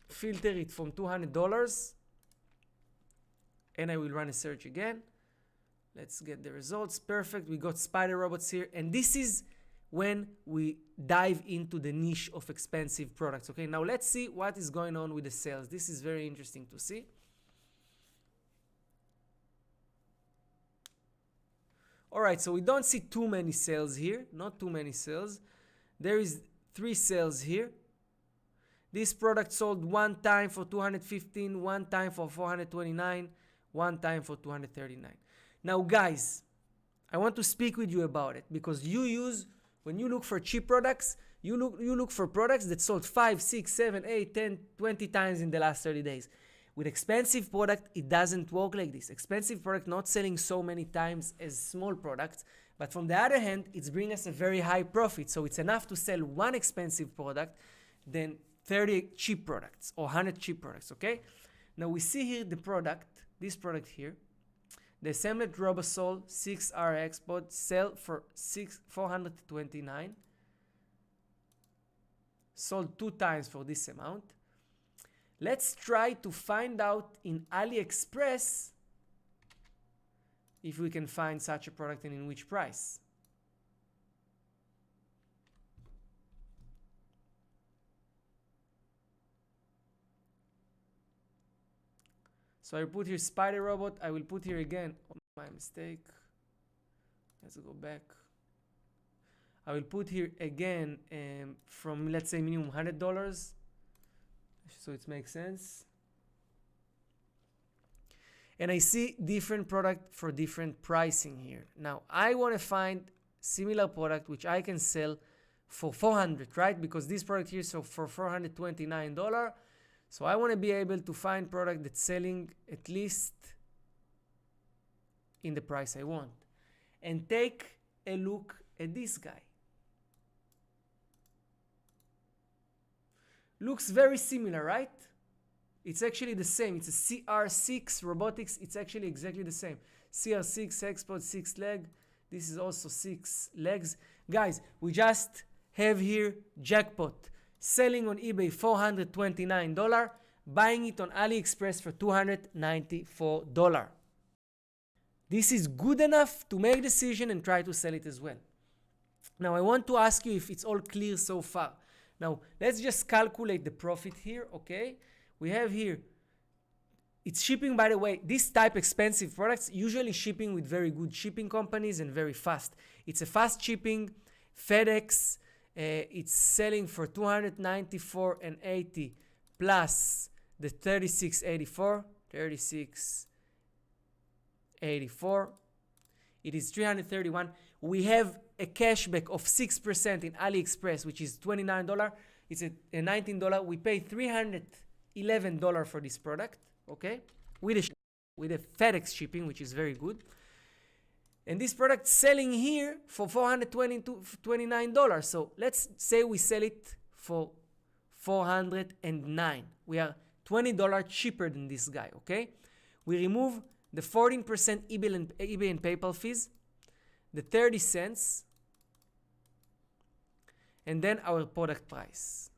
Speaker 1: filter it from $200 and I will run a search again. Let's get the results. Perfect, we got spider robots here, and this is when we dive into the niche of expensive products. Okay, now let's see what is going on with the sales. This is very interesting to see. Alright, so we don't see too many sales here, not too many sales. There is 3 sales here. This product sold one time for $215, one time for $429, one time for $239. Now guys, I want to speak with you about it because you use when you look for cheap products, you look for products that sold 5, 6, 7, 8, 10, 20 times in the last 30 days. With expensive product, it doesn't work like this. Expensive product not selling so many times as small products, but from the other hand, it's bringing us a very high profit. So it's enough to sell one expensive product than 30 cheap products or 100 cheap products, okay? Now we see here the product, this product here, the assembled Robosol 6RX bot sell for $429. Sold 2 times for this amount. Let's try to find out in AliExpress if we can find such a product and in which price. So I put here spider robot. I will put here again, oh, my mistake. Let's go back. I will put here again from, let's say, minimum $100, so it makes sense. And I see different product for different pricing here. Now I want to find similar product which I can sell for $400, right? Because this product here, so for $429. So I want to be able to find product that's selling at least in the price I want. And take a look at this guy. Looks very similar, right? It's actually the same. It's a CR6 robotics. It's actually exactly the same. CR6 export 6 leg. This is also 6 legs. Guys, we just have here jackpot. Selling on eBay $429. Buying it on AliExpress for $294. This is good enough to make a decision and try to sell it as well. Now I want to ask you if it's all clear so far. Now let's just calculate the profit here, okay? We have here, it's shipping, by the way, this type expensive products usually shipping with very good shipping companies and very fast. It's a fast shipping, FedEx, it's selling for $294.80 plus the $36.84. It is $331. We have a cashback of 6% in AliExpress, which is $29. It's a $19. We pay $311 for this product, okay? With a FedEx shipping, which is very good. And this product selling here for $429. So let's say we sell it for $409. We are $20 cheaper than this guy, okay? We remove the 14% eBay and PayPal fees, the 30 cents, and then our product price.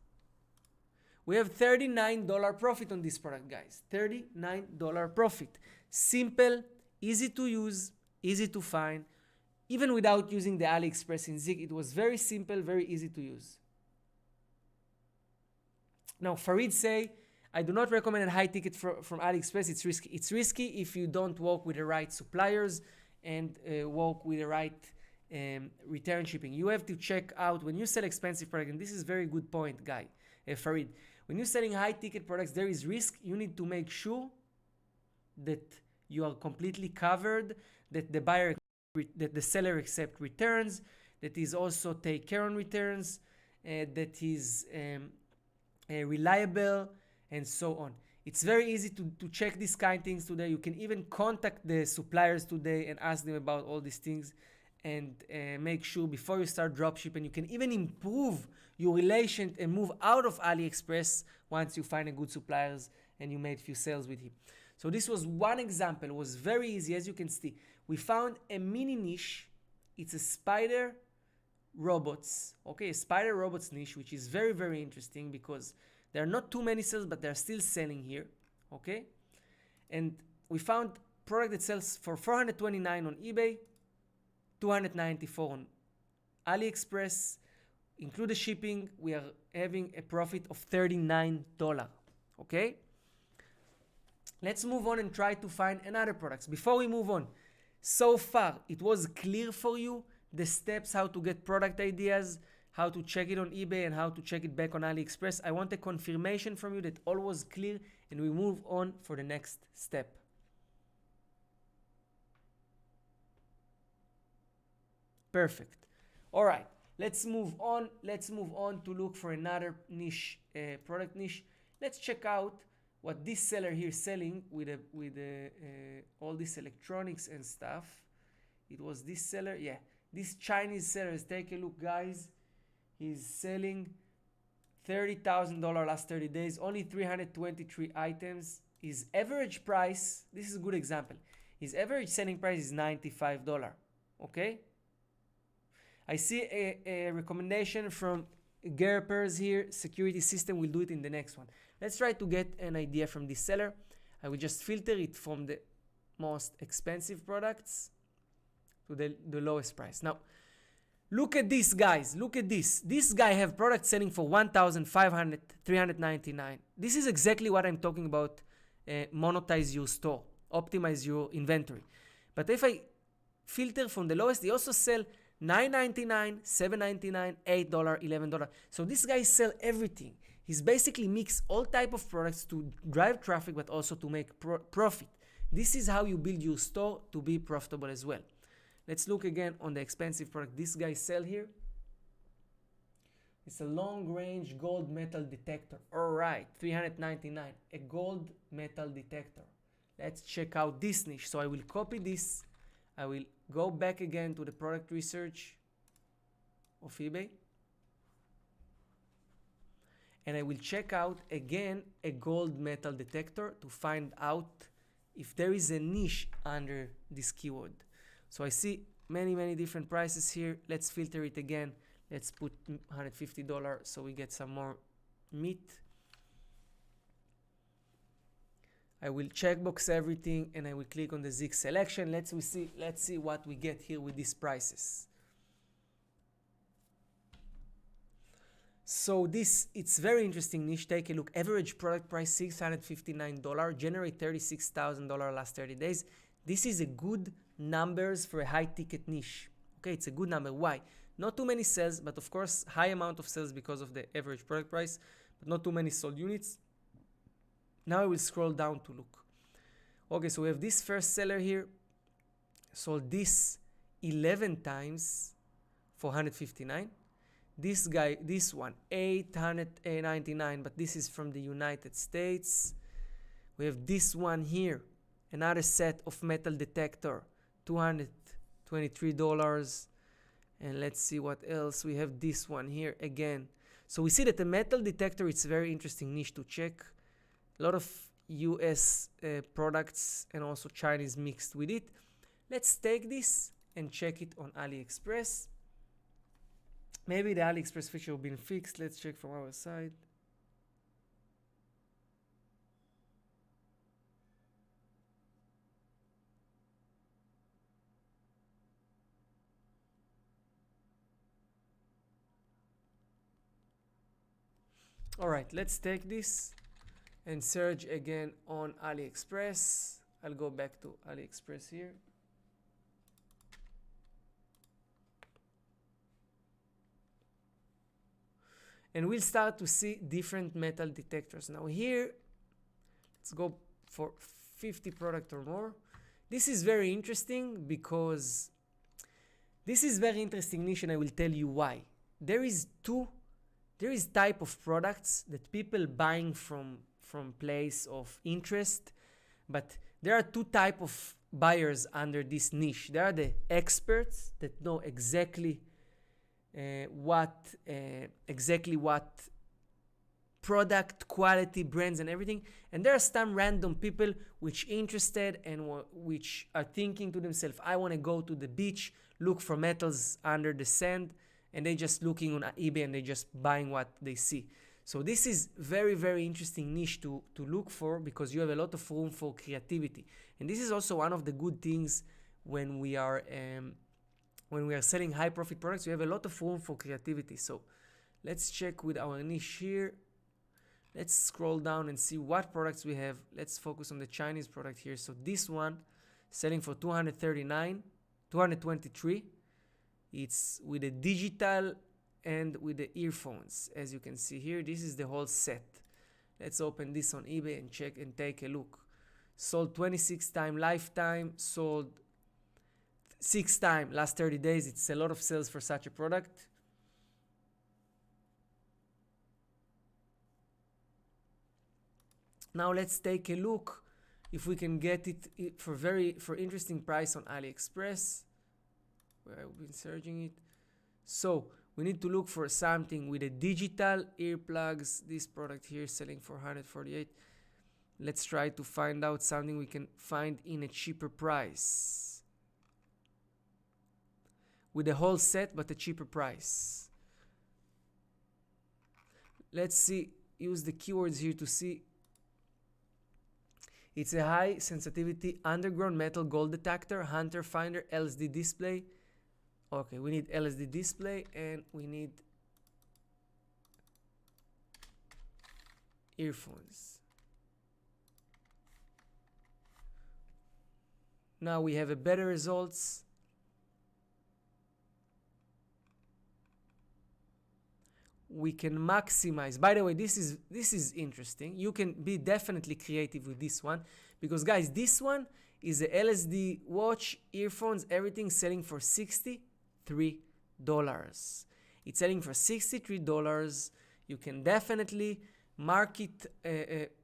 Speaker 1: We have $39 profit on this product, guys. $39 profit. Simple, easy to use, easy to find. Even without using the AliExpress in Zig, it was very simple, very easy to use. Now, Farid say, I do not recommend a high ticket from AliExpress. It's risky. It's risky if you don't work with the right suppliers and work with the right return shipping. You have to check out when you sell expensive product, and this is a very good point, guy, Farid. When you're selling high ticket products, there is risk. You need to make sure that you are completely covered, that the seller accept returns, that he's also take care on returns, that he's reliable, and so on. It's very easy to check these kind of things today. You can even contact the suppliers today and ask them about all these things and make sure before you start dropshipping. You can even improve your relation and move out of AliExpress once you find a good suppliers and you made few sales with him. So this was one example. It was very easy. As you can see, we found a mini niche. It's a spider robots, okay, a spider robots niche, which is very, very interesting because there are not too many sales, but they're still selling here, okay? And we found product that sells for $429 on eBay, $294 on AliExpress. Include the shipping, we are having a profit of $39, okay? Let's move on and try to find another products. Before we move on, so far it was clear for you the steps how to get product ideas, how to check it on eBay, and how to check it back on AliExpress. I want a confirmation from you that all was clear, and we move on for the next step. Perfect. All right. Let's move on. Let's move on to look for another niche, product niche. Let's check out what this seller here is selling with all this electronics and stuff. It was this seller, yeah. This Chinese seller, take a look, guys. He's selling $30,000 last 30 days, only 323 items. His average price, this is a good example. His average selling price is $95, okay? I see a recommendation from Gerpers here, security system. We'll do it in the next one. Let's try to get an idea from this seller. I will just filter it from the most expensive products to the lowest price. Now, look at this, guys. Look at this. This guy have products selling for $1,500, $399. This is exactly what I'm talking about. Monetize your store, optimize your inventory. But if I filter from the lowest, they also sell $9.99, $7.99, $8, $11. So this guy sell everything. He's basically mix all type of products to drive traffic, but also to make profit. This is how you build your store to be profitable as well. Let's look again on the expensive product this guy sell here. It's a long-range gold metal detector. All right, $399, a gold metal detector. Let's check out this niche. So I will copy this. I will go back again to the product research of eBay. And I will check out again a gold metal detector to find out if there is a niche under this keyword. So I see many different prices here. Let's filter it again. Let's put $150 so we get some more meat. I will checkbox everything and I will click on the Zig selection. Let's see what we get here with these prices. So it's very interesting niche. Take a look. Average product price $659. Generate $36,000 last 30 days. This is a good numbers for a high ticket niche. Okay, it's a good number. Why? Not too many sales, but of course high amount of sales because of the average product price, but not too many sold units. Now I will scroll down to look. Okay, so we have this first seller here. Sold this 11 times for $159. This guy, this one, $899, but this is from the United States. We have this one here, another set of metal detector, $223. And let's see what else. We have this one here again. So we see that the metal detector, it's a very interesting niche to check. A lot of US products and also Chinese mixed with it. Let's take this and check it on AliExpress. Maybe the AliExpress feature will be fixed. Let's check from our side. All right, let's take this and search again on AliExpress. I'll go back to AliExpress here. And we'll start to see different metal detectors. Now here, let's go for 50 product or more. This is very interesting because this is very interesting niche, and I will tell you why. There is type of products that people buying from place of interest, but there are two type of buyers under this niche. There are the experts that know exactly what product quality, brands and everything, and there are some random people which interested and which are thinking to themselves, I want to go to the beach, look for metals under the sand, and they just looking on eBay and they just buying what they see. So this is very interesting niche to look for, because you have a lot of room for creativity. And this is also one of the good things when we are selling high profit products. We have a lot of room for creativity. So let's check with our niche here. Let's scroll down and see what products we have. Let's focus on the Chinese product here. So this one selling for $223. It's with a digital and with the earphones. As you can see here, this is the whole set. Let's open this on eBay and check and take a look. Sold 26 times lifetime, sold 6 times last 30 days. It's a lot of sales for such a product. Now let's take a look if we can get it for interesting price on AliExpress, where I've been searching it. So we need to look for something with a digital earplugs. This product here is selling for 148. Let's try to find out something we can find in a cheaper price, with a whole set but a cheaper price. Let's see, use the keywords here to see. It's a high sensitivity underground metal gold detector, hunter finder, LCD display. Okay, we need LCD display and we need earphones. Now we have a better results. We can maximize. By the way, this is interesting. You can be definitely creative with this one, because guys, this one is a LSD watch, earphones, everything selling for $63. It's selling for $63. You can definitely market,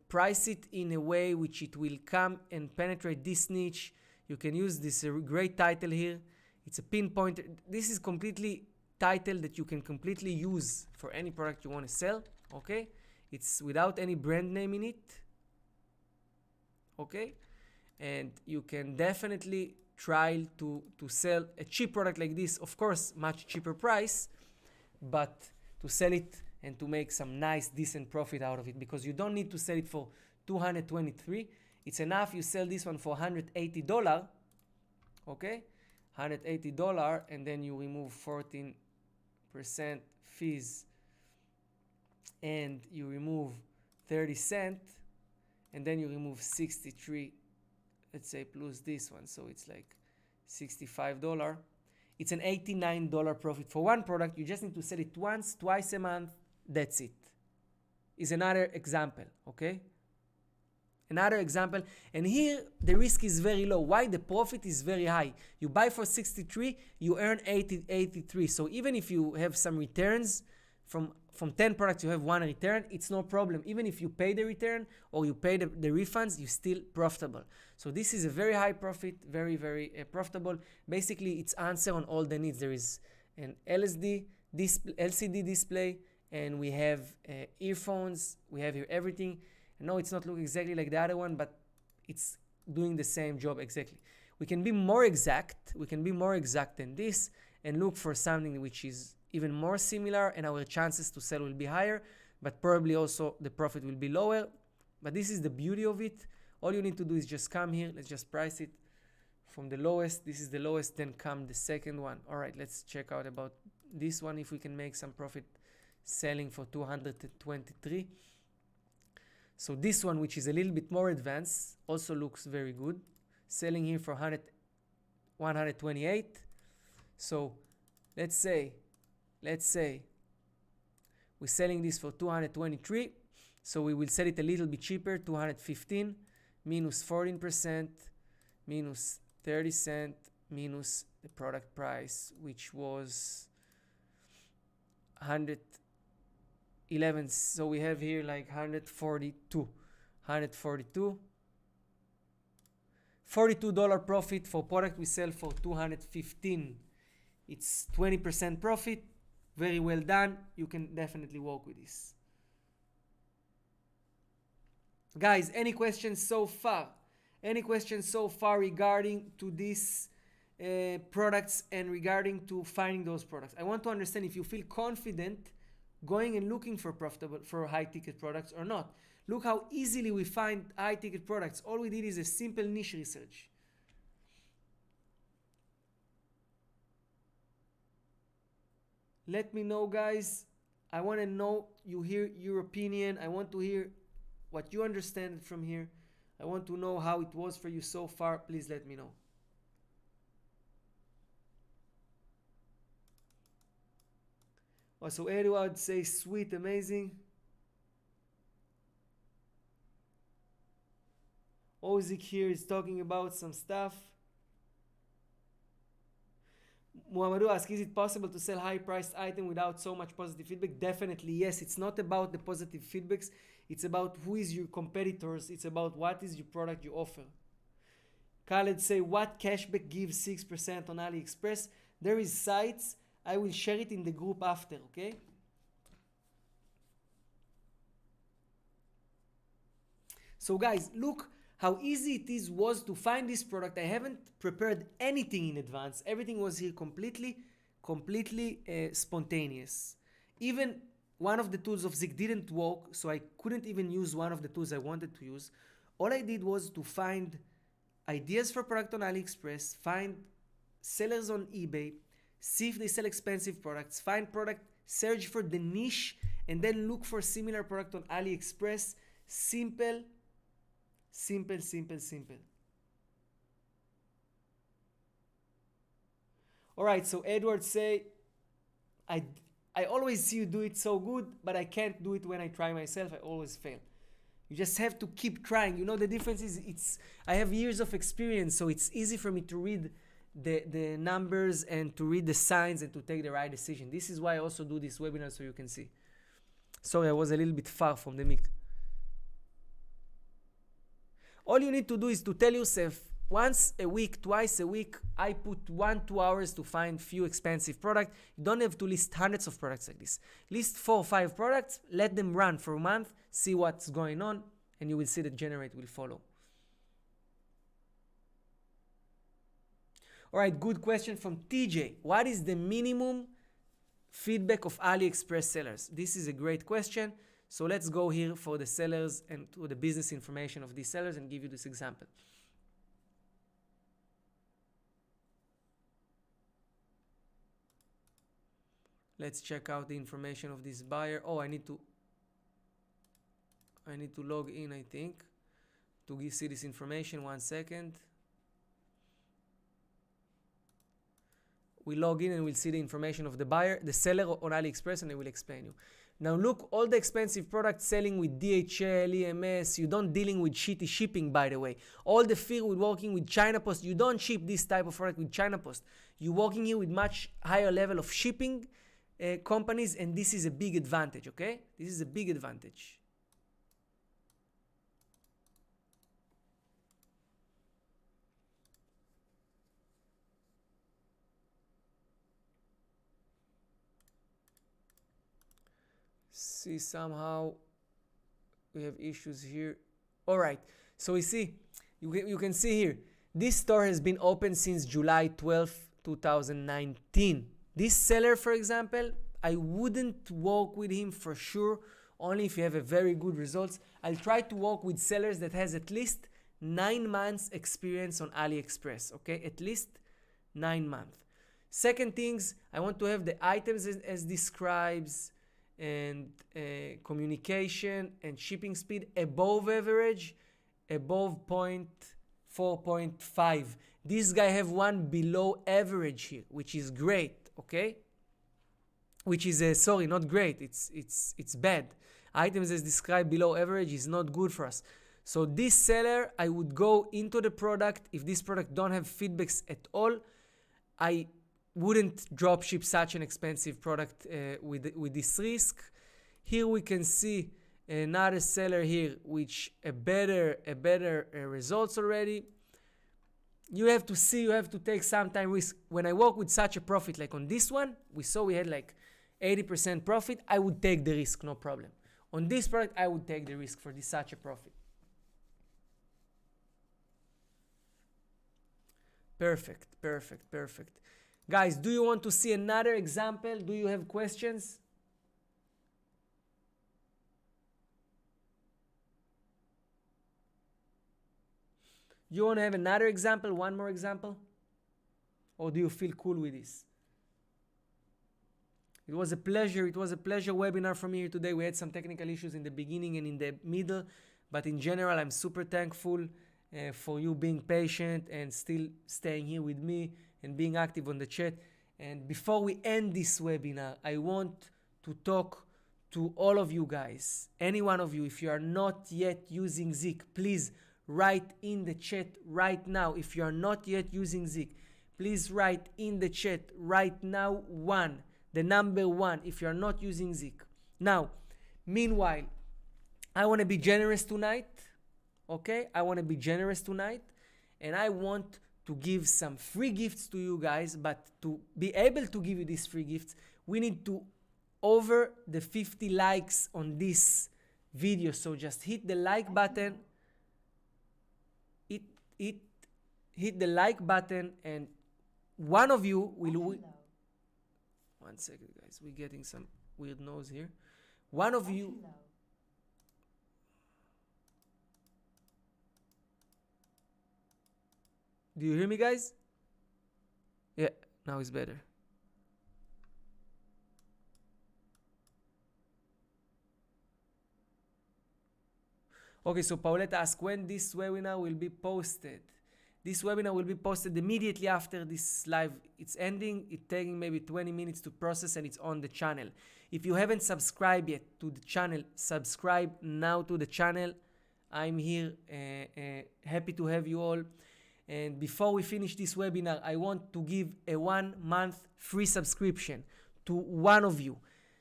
Speaker 1: price it in a way which it will come and penetrate this niche. You can use this great title here. It's a pinpointer. This is completely title that you can completely use for any product you want to sell. Okay, it's without any brand name in it. Okay, and you can definitely try to sell a cheap product like this, of course much cheaper price, but to sell it and to make some nice decent profit out of it, because you don't need to sell it for $223. It's enough you sell this one for $180. Okay, $180, and then you remove 14% fees and you remove 30 cents, and then you remove 63, let's say, plus this one, so it's like $65. It's an $89 profit for one product. You just need to sell it once, twice a month. That's it. Is another example. Okay, another example. And here the risk is very low. Why? The profit is very high. You buy for 63, you earn 83. So even if you have some returns from 10 products, you have one return, it's no problem. Even if you pay the return or you pay the refunds, you're still profitable. So this is a very high profit, very profitable. Basically, it's answer on all the needs. There is an LCD display, and we have earphones. We have here everything. No, it's not looking exactly like the other one, but it's doing the same job exactly. We can be more exact. We can be more exact than this and look for something which is even more similar, and our chances to sell will be higher, but probably also the profit will be lower. But this is the beauty of it. All you need to do is just come here. Let's just price it from the lowest. This is the lowest, then come the second one. All right, let's check out about this one, if we can make some profit selling for 223. So this one, which is a little bit more advanced, also looks very good. Selling here for 128. So let's say we're selling this for 223. So we will sell it a little bit cheaper, 215 minus 14% minus 30 cents minus the product price, which was 111. So we have here like 142. $42 profit for product we sell for 215. It's 20% profit. Very well done. You can definitely work with this. Guys, any questions so far? Any questions so far regarding to these products and regarding to finding those products? I want to understand if you feel confident going and looking for high ticket products or not. Look how easily we find high ticket products. All we did is a simple niche research. Let me know, guys. I want to know you hear your opinion. I want to hear what you understand from here. I want to know how it was for you so far. Please let me know. Also, Edward says, sweet, amazing. Ozik here is talking about some stuff. Muhammadu asks, is it possible to sell high-priced item without so much positive feedback? Definitely yes. It's not about the positive feedbacks. It's about who is your competitors. It's about what is your product you offer. Khaled say, what cashback gives 6% on AliExpress? There is sites. I will share it in the group after, okay? So guys, look how easy it was to find this product. I haven't prepared anything in advance. Everything was here completely spontaneous. Even one of the tools of Zik didn't work, so I couldn't even use one of the tools I wanted to use. All I did was to find ideas for product on AliExpress, find sellers on eBay, see if they sell expensive products, find product, search for the niche, and then look for similar product on AliExpress. Simple. Alright, so Edward say, I always see you do it so good, but I can't do it when I try myself. I always fail. You just have to keep trying. You know, the difference is I have years of experience, so it's easy for me to read the numbers and to read the signs and to take the right decision. This is why I also do this webinar, so you can see. Sorry, I was a little bit far from the mic. All you need to do is to tell yourself, once a week, twice a week, I put 1-2 hours to find few expensive products. You don't have to list hundreds of products like this. List 4 or 5 products, let them run for a month, see what's going on, and you will see the generate will follow. Alright, good question from TJ. What is the minimum feedback of AliExpress sellers? This is a great question. So let's go here for the sellers and to the business information of these sellers and give you this example. Let's check out the information of this buyer. Oh, I need to log in, I think, to see this information. 1 second. We log in and we'll see the information of the buyer, the seller on AliExpress, and I will explain you. Now look, all the expensive products selling with DHL, EMS, you don't dealing with shitty shipping, by the way. All the fear with working with China Post, you don't ship this type of product with China Post. You're working here with much higher level of shipping companies, and this is a big advantage, okay? This is a big advantage. See, somehow we have issues here. All right, so we see, you can see here, this store has been open since July 12, 2019. This seller, for example, I wouldn't work with him for sure, only if you have a very good results. I'll try to work with sellers that has at least 9 months experience on AliExpress, okay? At least 9 months. Second things, I want to have the items as describes, and communication and shipping speed above average, above 4.5. This guy have one below average here, which is great, okay? Which is sorry, not great. It's bad. Items as described below average is not good for us. So this seller, I would go into the product. If this product don't have feedbacks at all, I wouldn't dropship such an expensive product with this risk. Here we can see another seller here, which a better results already. You have to see, you have to take some time risk. When I work with such a profit, like on this one, we saw we had like 80% profit. I would take the risk, no problem. On this product, I would take the risk for this such a profit. Perfect. Guys, do you want to see another example? Do you have questions? You want to have another example? One more example? Or do you feel cool with this? It was a pleasure webinar from here today. We had some technical issues in the beginning and in the middle, but in general, I'm super thankful for you being patient and still staying here with me and being active on the chat. And before we end this webinar, I want to talk to all of you guys. Any one of you, if you are not yet using Zik, please write in the chat right now. If you are not yet using Zik, please write in the chat right now 1, the number 1, if you're not using Zik. Now, meanwhile, I want to be generous tonight. Okay? I want to be generous tonight. And I want to give some free gifts to you guys. But to be able to give you these free gifts, we need to over the 50 likes on this video. So just hit the like button. Hit the like button, and one of you will... One second, guys. We're getting some weird noise here. One of you... Do you hear me, guys? Yeah, now it's better. Okay, so Pauletta asked when this webinar will be posted. This webinar will be posted immediately after this live. It's ending. It's taking maybe 20 minutes to process, and it's on the channel. If you haven't subscribed yet to the channel, subscribe now to the channel. I'm here, happy to have you all. And before we finish this webinar, I want to give a 1-month free subscription to one of you.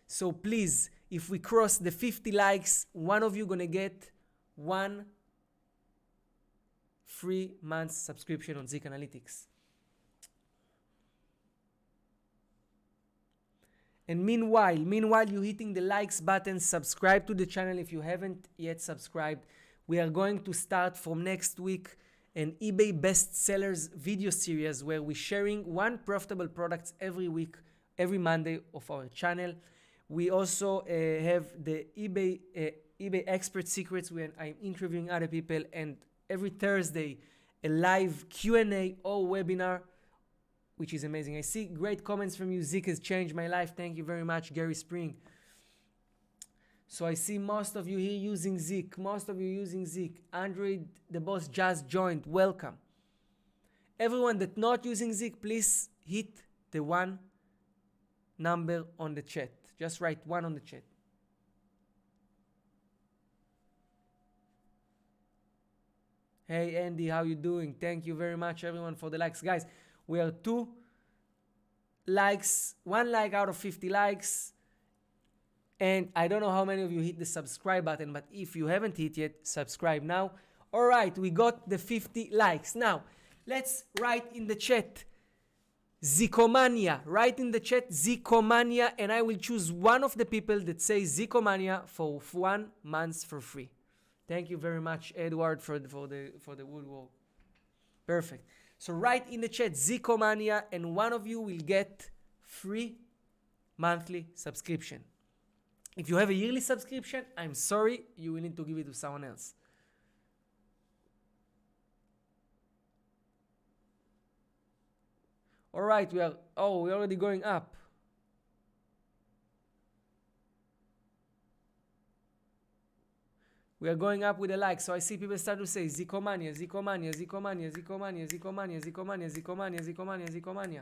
Speaker 1: So please, if we cross the 50 likes, one of you gonna get 1 free month subscription on Zik Analytics. And meanwhile, you're hitting the likes button, subscribe to the channel if you haven't yet subscribed. We are going to start from next week an eBay bestsellers video series where we're sharing 1 profitable product every week, every Monday of our channel. We also have the eBay expert secrets when I'm interviewing other people, and every Thursday a live Q&A or webinar, which is amazing. I see great comments from you. Zik has changed my life. Thank you very much, Gary Spring. So I see most of you here using Zik. Android, the boss just joined. Welcome. Everyone that not using Zik, please hit the 1 number on the chat. Just write 1 on the chat. Hey Andy, how you doing? Thank you very much everyone for the likes. Guys, we are 2 likes, 1 like out of 50 likes. And I don't know how many of you hit the subscribe button, but if you haven't hit yet, subscribe now. All right, we got the 50 likes. Now, let's write in the chat Zikomania. Write in the chat Zikomania, and I will choose one of the people that say Zikomania for 1 month for free. Thank you very much, Edward, for the woodwork. Perfect. So write in the chat Zikomania, and one of you will get free monthly subscription. If you have a yearly subscription, I'm sorry, you will need to give it to someone else. All right, we're already going up. We are going up with the likes. So I see people start to say Zikomania, Zikomania, Zikomania, Zikomania, Zikomania, Zikomania, Zikomania, Zikomania, Zikomania.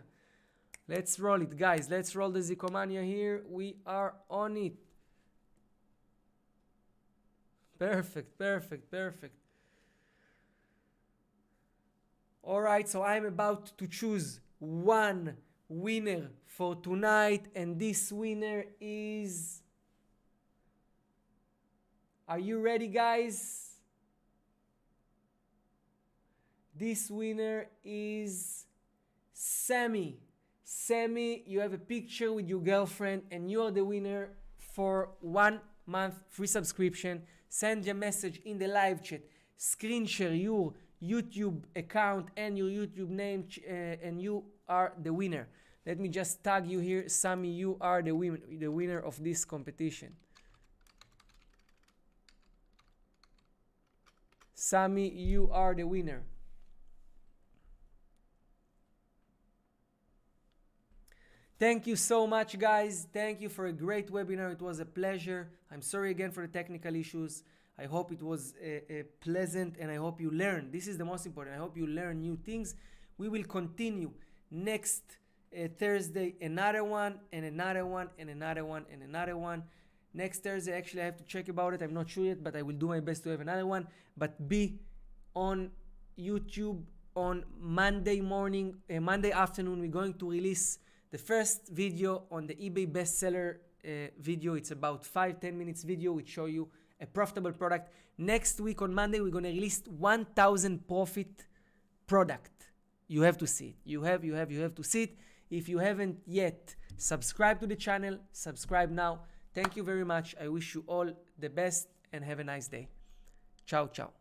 Speaker 1: Let's roll it, guys. Let's roll the Zikomania here. We are on it. Perfect, perfect, perfect. All right, so I'm about to choose 1 winner for tonight, and this winner is... Are you ready, guys? This winner is Sammy. Sammy, you have a picture with your girlfriend, and you are the winner for 1 month free subscription. Send a message in the live chat, screen share your YouTube account and your YouTube name, and you are the winner. Let me just tag you here. Sammy, you are the winner of this competition. Sammy, you are the winner. Thank you so much, guys. Thank you for a great webinar. It was a pleasure. I'm sorry again for the technical issues. I hope it was pleasant, and I hope you learned. This is the most important. I hope you learn new things. We will continue next Thursday, another one, and another one, and another one, and another one. Next Thursday, actually, I have to check about it. I'm not sure yet, but I will do my best to have another one. But be on YouTube on Monday afternoon, we're going to release the first video on the eBay bestseller video. It's about 5-10 minutes video which show you a profitable product. Next week on Monday, we're going to release 1,000 profit product. You have to see it. You have to see it. If you haven't yet, subscribe to the channel. Subscribe now. Thank you very much. I wish you all the best and have a nice day. Ciao, ciao.